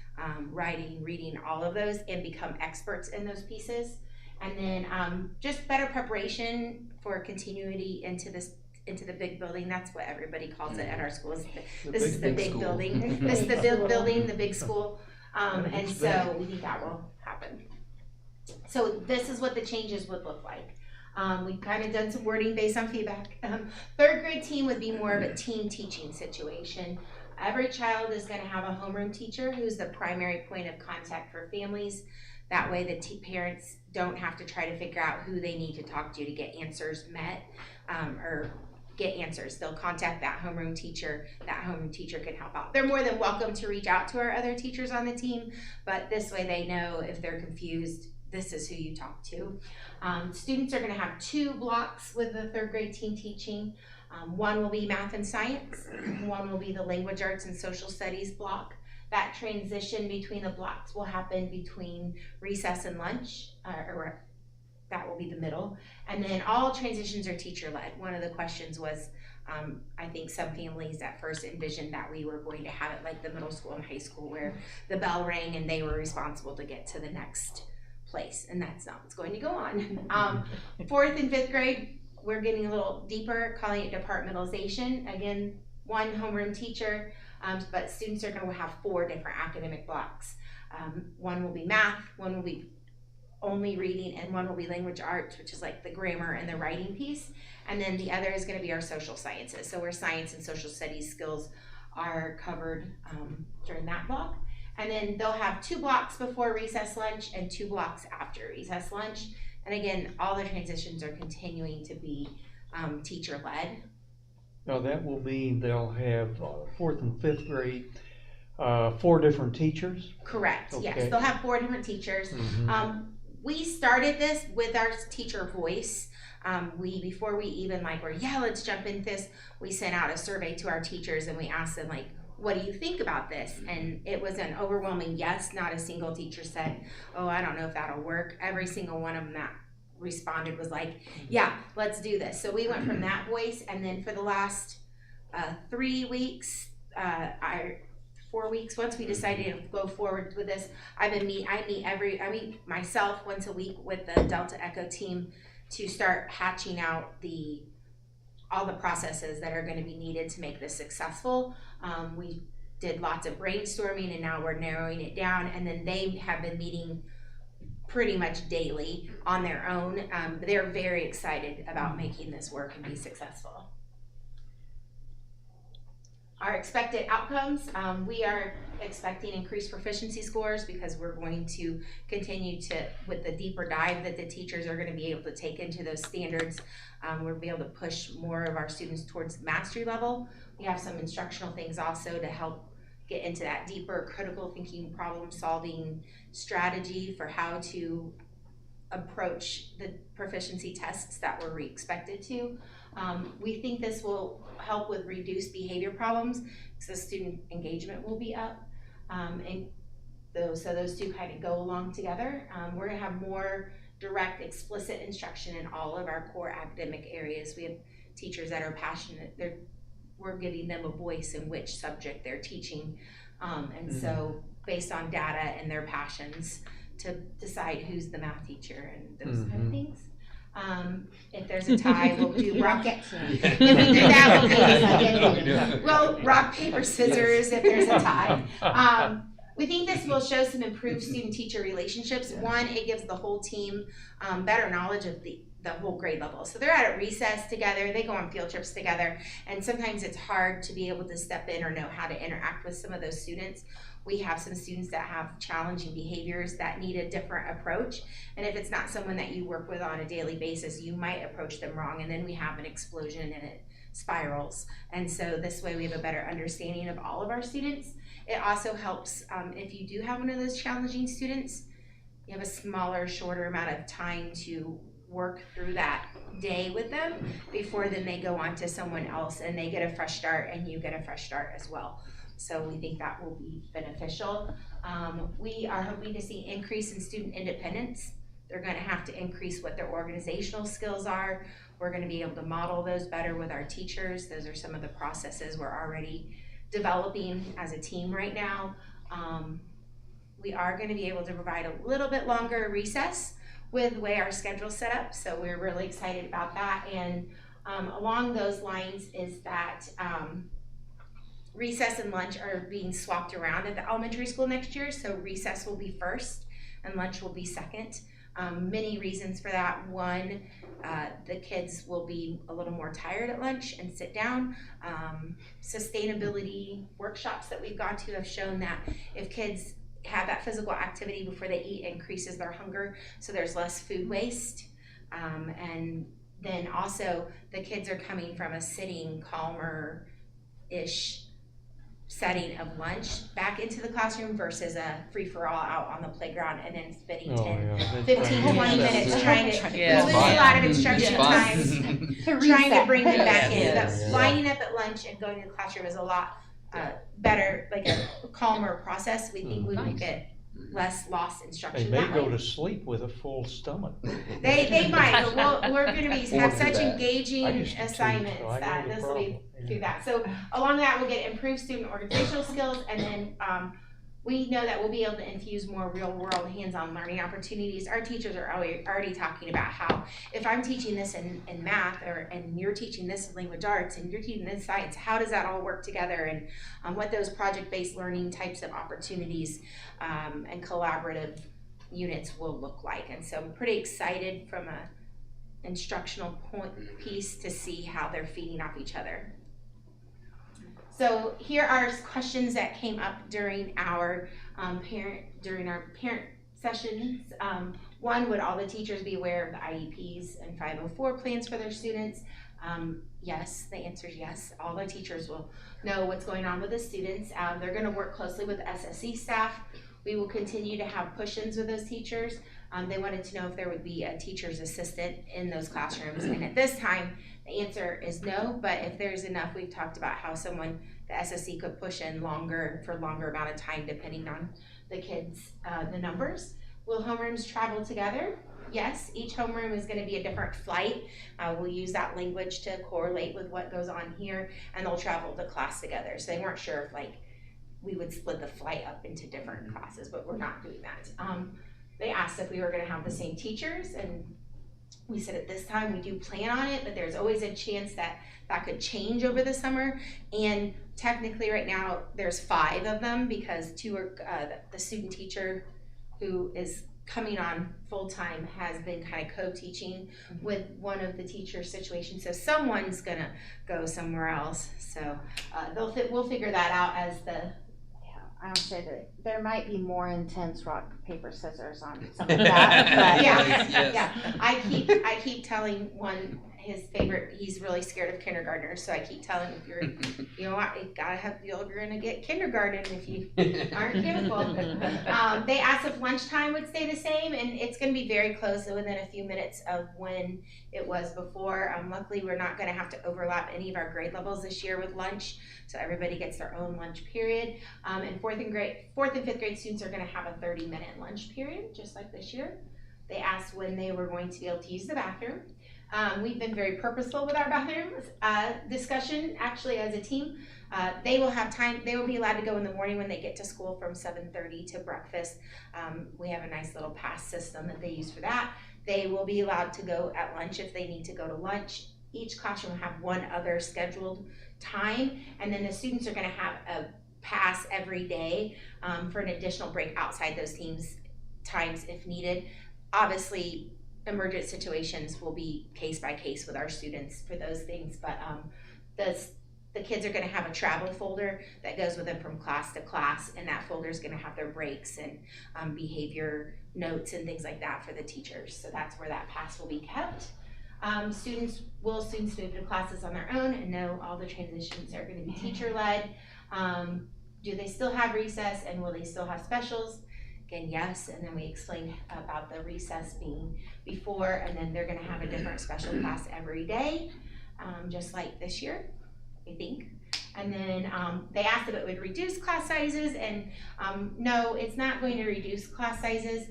J: writing, reading, all of those, and become experts in those pieces. And then just better preparation for continuity into the big building. That's what everybody calls it at our schools. This is the big building. This is the big building, the big school. And so we think that will happen. So this is what the changes would look like. We've kind of done some wording based on feedback. 3rd grade team would be more of a team teaching situation. Every child is going to have a homeroom teacher who's the primary point of contact for families. That way the parents don't have to try to figure out who they need to talk to get answers met or get answers. They'll contact that homeroom teacher. That homeroom teacher can help out. They're more than welcome to reach out to our other teachers on the team, but this way they know if they're confused, this is who you talk to. Students are going to have 2 blocks with the 3rd grade team teaching. One will be math and science. One will be the language arts and social studies block. That transition between the blocks will happen between recess and lunch, or that will be the middle. And then all transitions are teacher-led. One of the questions was, I think some families at first envisioned that we were going to have it like the middle school and high school where the bell rang and they were responsible to get to the next place, and that's not what's going to go on. 4th and 5th grade, we're getting a little deeper, calling it departmentalization. Again, 1 homeroom teacher, but students are going to have 4 different academic blocks. One will be math, one will be only reading, and one will be language arts, which is like the grammar and the writing piece. And then the other is going to be our social sciences, so where science and social studies skills are covered during that block. And then they'll have 2 blocks before recess lunch and 2 blocks after recess lunch. And again, all the transitions are continuing to be teacher-led.
A: Now that will mean they'll have 4th and 5th grade, 4 different teachers?
J: Correct,
A: Okay.
J: yes. They'll have 4 different teachers. We started this with our teacher voice. Before we even let's jump into this, we sent out a survey to our teachers and we asked them what do you think about this? And it was an overwhelming yes. Not a single teacher said, oh, I don't know if that'll work. Every single one of them that responded was like, yeah, let's do this. So we went from that voice, and then for the last 3 weeks, 4 weeks, once we decided to go forward with this, I meet myself once a week with the Delta Echo team to start hatching out all the processes that are going to be needed to make this successful. We did lots of brainstorming, and now we're narrowing it down, and then they have been meeting pretty much daily on their own. They're very excited about making this work and be successful. Our expected outcomes, we are expecting increased proficiency scores because we're going to continue with the deeper dive that the teachers are going to be able to take into those standards, we'll be able to push more of our students towards mastery level. We have some instructional things also to help get into that deeper critical thinking, problem solving strategy for how to approach the proficiency tests that we're expected to. We think this will help with reduced behavior problems, so student engagement will be up. And those two kind of go along together. We're gonna have more direct, explicit instruction in all of our core academic areas. We have teachers that are passionate. We're giving them a voice in which subject they're teaching. And so based on data and their passions to decide who's the math teacher and those kind of things. If there's a tie, we'll do rock. If we do that, we'll do a second. Well, rock, paper, scissors if there's a tie. We think this will show some improved student-teacher relationships. One, it gives the whole team better knowledge of the whole grade level. So they're at a recess together, they go on field trips together, and sometimes it's hard to be able to step in or know how to interact with some of those students. We have some students that have challenging behaviors that need a different approach, and if it's not someone that you work with on a daily basis, you might approach them wrong, and then we have an explosion and it spirals. And so this way we have a better understanding of all of our students. It also helps if you do have one of those challenging students, you have a smaller, shorter amount of time to work through that day with them before then they go on to someone else and they get a fresh start and you get a fresh start as well. So we think that will be beneficial. We are hoping to see increase in student independence. They're going to have to increase what their organizational skills are. We're going to be able to model those better with our teachers. Those are some of the processes we're already developing as a team right now. We are going to be able to provide a little bit longer recess with the way our schedule's set up, so we're really excited about that. And along those lines is that recess and lunch are being swapped around at the elementary school next year, so recess will be first and lunch will be second. Many reasons for that. One, the kids will be a little more tired at lunch and sit down. Sustainability workshops that we've gone to have shown that if kids have that physical activity before they eat, increases their hunger, so there's less food waste. And then also the kids are coming from a sitting, calmer-ish setting of lunch back into the classroom versus a free-for-all out on the playground and then spending 15, 20 minutes trying to lose a lot of instruction time trying to bring them back in. But lining up at lunch and going to the classroom is a lot better, like a calmer process. We think we will get less lost instruction.
A: They may go to sleep with a full stomach.
J: They might, but we're going to have such engaging assignments that this will be through that. So along that, we'll get improved student organizational skills, and then we know that we'll be able to infuse more real-world hands-on learning opportunities. Our teachers are already talking about how if I'm teaching this in math, and you're teaching this in language arts, and you're teaching this science, how does that all work together, and what those project-based learning types of opportunities and collaborative units will look like. And so I'm pretty excited from a instructional piece to see how they're feeding off each other. So here are questions that came up during our parent sessions. One, would all the teachers be aware of the IEPs and 504 plans for their students? Yes, the answer is yes. All the teachers will know what's going on with the students. They're going to work closely with the SSE staff. We will continue to have push-ins with those teachers. They wanted to know if there would be a teacher's assistant in those classrooms. And at this time, the answer is no, but if there's enough, we've talked about how the SSE could push in for a longer amount of time depending on the kids, the numbers. Will homerooms travel together? Yes, each homeroom is going to be a different flight. We'll use that language to correlate with what goes on here, and they'll travel to class together. So they weren't sure if we would split the flight up into different classes, but we're not doing that. They asked if we were going to have the same teachers, and we said at this time we do plan on it, but there's always a chance that could change over the summer. And technically right now there's 5 of them because 2 are the student teacher who is coming on full-time has been kind of co-teaching with one of the teacher situations. So someone's gonna go somewhere else. So we'll figure that out as the
E: I would say that there might be more intense rock, paper, scissors on some of that, but
J: yeah. I keep telling one his favorite, he's really scared of kindergartners, so I keep telling him, if you're, you know what, you gotta have, you're gonna get kindergarten if you aren't careful. They asked if lunchtime would stay the same, and it's gonna be very close, within a few minutes of when it was before. Luckily, we're not gonna have to overlap any of our grade levels this year with lunch, so everybody gets their own lunch period. And fourth and fifth grade students are gonna have a 30-minute lunch period, just like this year. They asked when they were going to be able to use the bathroom. We've been very purposeful with our bathroom discussion, actually, as a team. They will have time, they will be allowed to go in the morning when they get to school from 7:30 to breakfast. We have a nice little pass system that they use for that. They will be allowed to go at lunch if they need to go to lunch. Each classroom will have one other scheduled time, and then the students are gonna have a pass every day for an additional break outside those times if needed. Obviously, emergent situations will be case by case with our students for those things, but the kids are going to have a travel folder that goes with them from class to class, and that folder is going to have their breaks and behavior notes and things like that for the teachers. So that's where that pass will be kept. Students move to classes on their own and know all the transitions are going to be teacher-led. Do they still have recess, and will they still have specials? Again, yes, and then we explained about the recess being before, and then they're gonna have a different special class every day, just like this year, I think. And then they asked if it would reduce class sizes, and no, it's not going to reduce class sizes,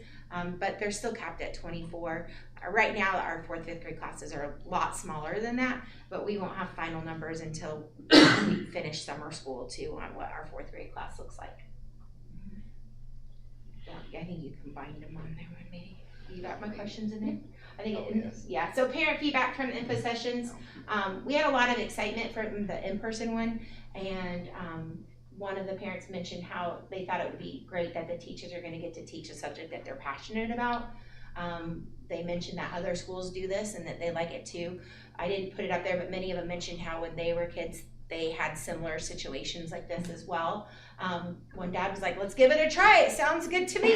J: but they're still capped at 24. Right now, our 4th, 5th grade classes are a lot smaller than that, but we won't have final numbers until we finish summer school too on what our 4th grade class looks like. I think you combined them on there one maybe. You got my questions in there? I think yeah. So parent feedback from the info sessions. We had a lot of excitement from the in-person one, and one of the parents mentioned how they thought it would be great that the teachers are going to get to teach a subject that they're passionate about. They mentioned that other schools do this and that they like it too. I didn't put it up there, but many of them mentioned how when they were kids, they had similar situations like this as well. One dad was like, let's give it a try, it sounds good to me.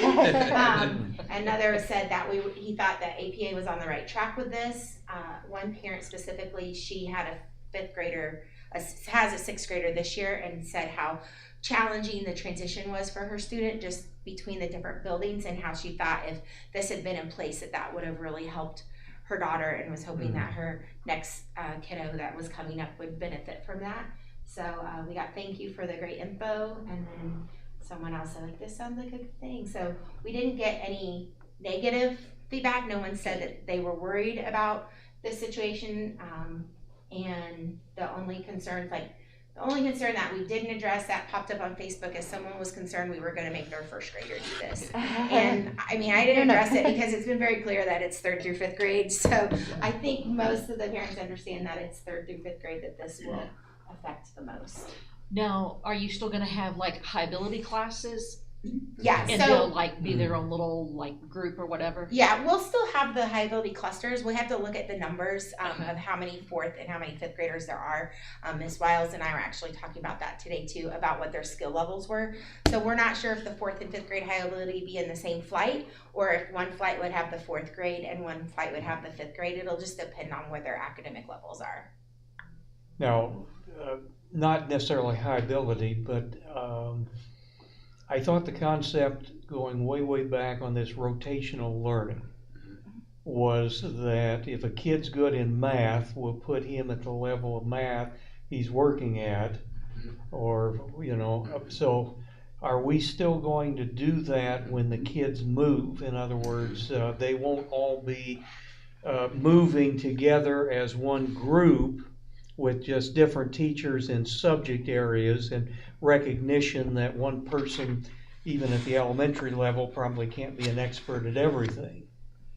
J: Another said that he thought that APA was on the right track with this. One parent specifically, she had a 5th grader, has a 6th grader this year, and said how challenging the transition was for her student just between the different buildings, and how she thought if this had been in place that would have really helped her daughter, and was hoping that her next kiddo that was coming up would benefit from that. So we got thank you for the great info, and then someone else said like, this sounds like a good thing. So we didn't get any negative feedback. No one said that they were worried about this situation, and the only concern that we didn't address that popped up on Facebook is someone was concerned we were going to make their 1st grader do this. And I mean, I didn't address it because it's been very clear that it's 3rd through 5th grade. So I think most of the parents understand that it's 3rd through 5th grade that this will affect the most.
C: Now, are you still gonna have like high ability classes?
J: Yeah,
C: And
J: so
C: they'll like be their own little like group or whatever?
J: yeah, we'll still have the high ability clusters. We have to look at the numbers of how many 4th and how many 5th graders there are. Ms. Wiles and I were actually talking about that today too, about what their skill levels were. So we're not sure if the 4th and 5th grade high ability be in the same flight, or if one flight would have the 4th grade and one flight would have the 5th grade. It'll just depend on where their academic levels are.
A: Now, not necessarily high ability, but I thought the concept going way back on this rotational learning was that if a kid's good in math, we'll put him at the level of math he's working at, or, so are we still going to do that when the kids move? In other words, they won't all be moving together as one group with just different teachers in subject areas, and recognition that one person, even at the elementary level, probably can't be an expert at everything.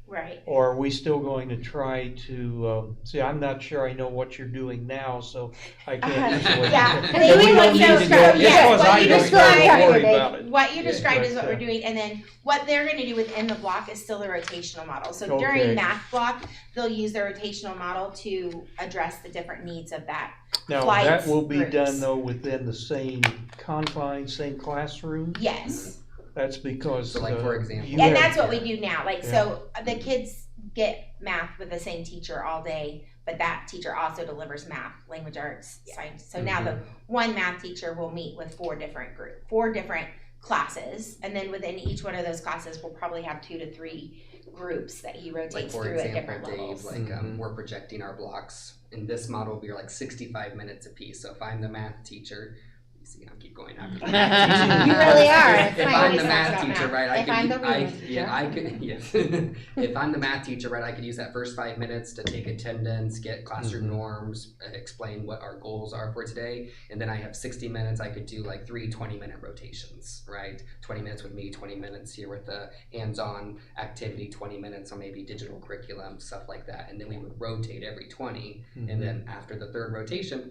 J: Right.
A: Or are we still going to try to, see, I'm not sure I know what you're doing now, so I can't necessarily.
J: Yeah,
A: So we don't need to go,
J: yes,
A: I don't start worry about it.
J: What you described is what
A: But,
J: we're doing, and then what they're gonna do within the block is still the rotational model. So
A: Okay.
J: during math block, they'll use the rotational model to address the different needs of that.
A: Now,
J: flights,
A: that will be
J: groups.
A: done though within the same confines, same classroom?
J: Yes.
A: That's because.
I: So, like, for example.
J: And that's what we do now. Like, so the kids get math with the same teacher all day, but that teacher also delivers math, language arts, science. So now the one math teacher will meet with four different classes, and then within each one of those classes, we'll probably have 2 to 3 groups that he rotates
I: Like for
J: through at
I: example,
J: different
I: Dave,
J: levels.
I: like we're projecting our blocks. In this model, we're like 65 minutes apiece. So if I'm the math teacher, you see, I'll keep going after the math teacher.
E: You really are.
I: If I'm
J: Always
I: the
J: talks
I: math
J: about
I: teacher,
J: math.
I: right,
E: If I'm the reading teacher.
I: If I'm the math teacher, right, I could use that first 5 minutes to take attendance, get classroom norms, explain what our goals are for today, and then I have 60 minutes. I could do like 3 20-minute rotations, right? 20 minutes with me, 20 minutes here with the hands-on activity, 20 minutes on maybe digital curriculum, stuff like that, and then we would rotate every 20, and then after the third rotation,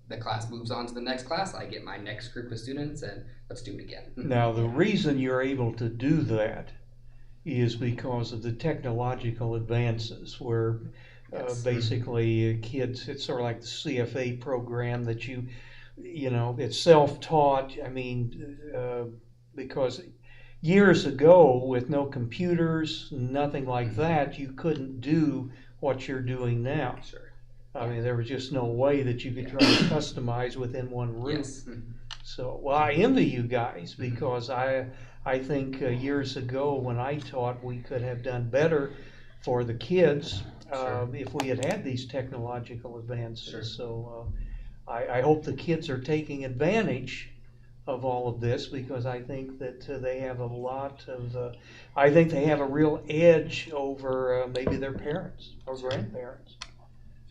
I: the class moves on to the next class. I get my next group of students, and let's do it again.
A: Now, the reason you're able to do that is because of the technological advances where basically kids, it's sort of like the CFA program that you know, it's self-taught. I mean, because years ago with no computers, nothing like that, you couldn't do what you're doing now.
I: Sure.
A: I mean, there was just no way that you could try to customize within one room.
I: Yes.
A: So, well, I envy you guys because I think years ago when I taught, we could have done better for the kids if we had had these technological advances.
I: Sure.
A: So I hope the kids are taking advantage of all of this because I think that they have a lot of, I think they have a real edge over maybe their parents or grandparents.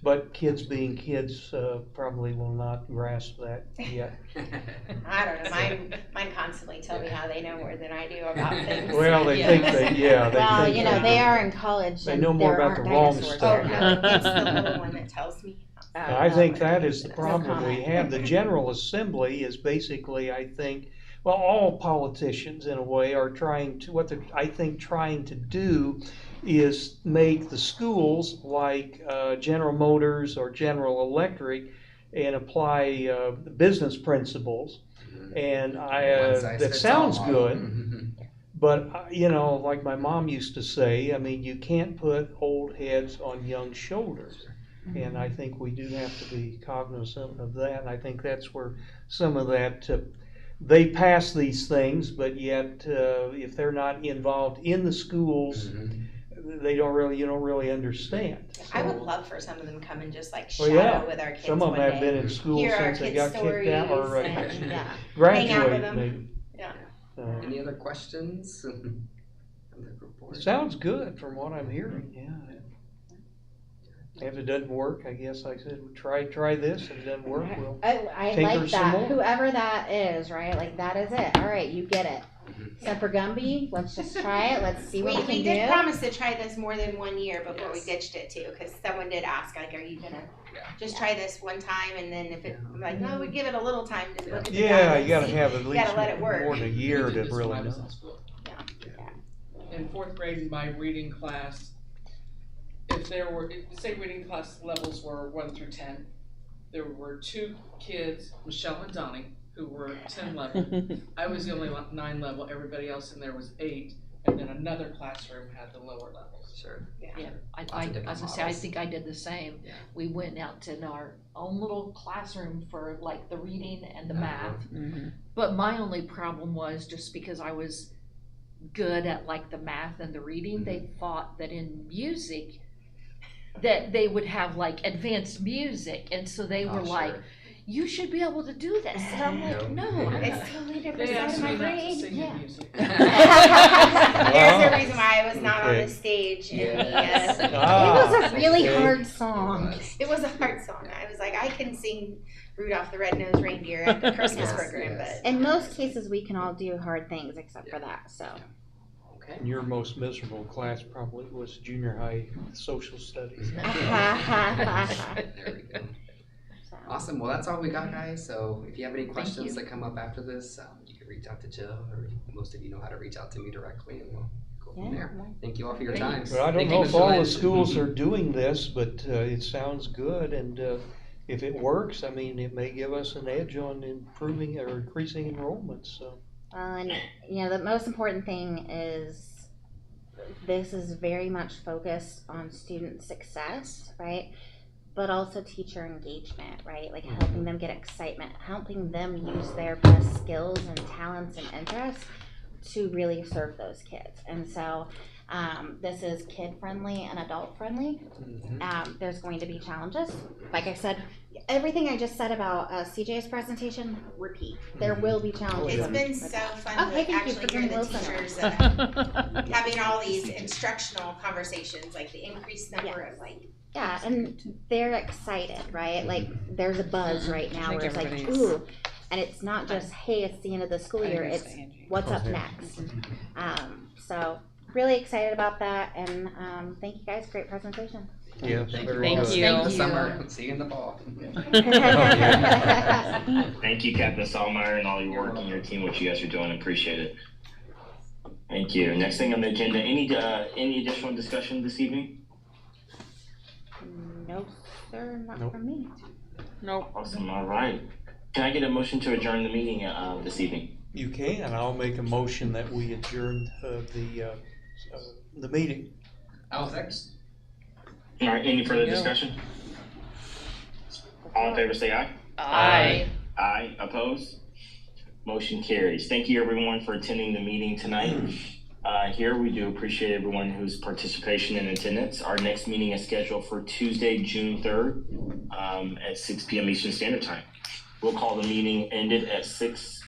A: But kids being kids probably will not grasp that yet.
J: I don't know. Mine constantly tell me how they know more than I do about things.
A: Well, they think they,
E: Well,
A: think
E: you know, they are in college.
A: They
E: and
A: know more
E: there
A: about
E: aren't
A: the wrong
E: dinosaurs
A: stuff.
J: Oh,
E: there.
J: no, it's the little one that tells me.
A: I think that is the
E: No
A: problem we
E: comment.
A: have. The General Assembly is basically, I think, well, all politicians in a way are trying to, what they're, I think, trying to do is make the schools like General Motors or General Electric and apply business principles. And that sounds good, but you know, like my mom used to say, I mean, you can't put old heads on young shoulders. And I think we do have to be cognizant of that. And I think that's where some of that, they pass these things, but yet if they're not involved in the schools, they don't really, you don't really understand. So,
J: I would love for some of them come and just like
A: Well,
J: shadow
A: yeah.
J: with our kids.
A: Some of them
J: one
A: have
J: day.
A: been in school
J: Hear our
A: since they got
J: kids'
A: kicked out or
J: stories and, hang out with
A: graduate
J: them.
A: maybe.
J: Yeah.
I: Any other questions? On the report?
A: Sounds good from what I'm hearing, yeah. If it doesn't work, I guess I said, try this. If it doesn't work, we'll
E: I
A: tinker
E: like
A: some
E: that.
A: more.
E: Whoever that is, right? Like that is it. All right, you get it. Semper Gumby, let's just try it. Let's see what we
J: We
E: can
J: did
E: do.
J: promise to try this more than 1 year before we ditched it too, because someone did ask, like, are you gonna just try this one time and then if it, I'm like, no, we give it a little time to look at the
A: Yeah,
J: data
A: you gotta
J: and see.
A: have at
J: You
A: least
J: gotta let it work.
A: more than a year
D: We
A: to
D: did this when
A: really
D: I was
A: know.
D: in school.
J: Yeah.
K: In fourth grade in my reading class, if say reading class levels were 1 through 10, there were 2 kids, Michelle and Donnie, who were 10 level. I was the only 9 level, everybody else in there was 8, and then another classroom had the lower levels.
I: Sure.
C: Yeah, I
I: of
C: was
I: different
C: gonna say, I
I: models.
C: think I did the same.
I: Yeah.
C: We went out to our own little classroom for like the reading and the math. But my only problem was just because I was good at like the math and the reading, they thought that in music, that they would have like advanced music. And so they were like, you should be able to do this. And I'm like, no,
J: It's totally different
K: They
J: side of
K: asked
J: my
K: me not to
J: brain.
K: sing
C: Yeah.
K: the music.
J: There's a reason why I was not on
A: Okay.
J: the stage in
I: Yes.
J: the,
E: It was a really
A: okay.
E: hard song.
J: it was a hard song. I was like, I can sing Rudolph the Red-Nosed Reindeer at the Christmas
I: Yes,
J: program,
I: yes.
J: but
E: In most cases, we can all do hard things except for that. So
I: Okay.
A: Your most miserable class probably was junior high social studies.
I: There we go. Awesome. Well, that's all we got, guys. So if you have any questions that come up after this, you can reach out to Jill, or most of you know how to reach out to me directly, and we'll go from there. Thank you all for your time.
A: Well, I don't
I: Thank
A: know
I: you,
A: if
I: Mr.
A: all the
I: Lynch.
A: schools are doing this, but it sounds good, and if it works, I mean, it may give us an edge on improving or increasing enrollment, so.
E: Well, and you know, the most important thing is this is very much focused on student success, right? but also teacher engagement, right? Like helping them get excitement, helping them use their best skills and talents and interests to really serve those kids. And so this is kid friendly and adult friendly. There's going to be challenges. Like I said, everything I just said about CJ's presentation, repeat. There will be challenges.
J: It's been so fun
E: Okay,
J: to
E: thank you
J: actually
E: for
J: hear
E: doing
J: the
E: Wilson.
J: teachers having all these instructional conversations, like the increased number of like.
E: Yeah, and they're excited, right? Like there's a buzz right now where it's like,
G: everybody's-
E: ooh, and it's not just, hey, it's the end of the school year, it's what's up next. So really excited about that, and thank you guys, great presentation.
A: Yeah,
I: Thank
A: very
I: you.
G: Thank
A: good.
G: you.
I: In the summer. See you in the fall.
B: Thank you, Captain Sahlmeyer, and all your work and your team, what you guys are doing. Appreciate it. Thank you. Next thing on the agenda, any additional discussion this evening?
E: No, sir, not
A: Nope.
E: from me.
G: Nope.
B: Awesome. All right. Can I get a motion to adjourn the meeting this evening?
A: You can, I'll make a motion that we adjourn the meeting.
I: I'll second.
B: All right. Any further
G: Yeah.
B: discussion? All in favor, say aye.
G: Aye.
B: Aye. Opposed? Motion carries. Thank you, everyone, for attending the meeting tonight. Here, we do appreciate everyone whose participation and attendance. Our next meeting is scheduled for Tuesday, June 3rd at 6 p.m. Eastern Standard Time. We'll call the meeting ended at 6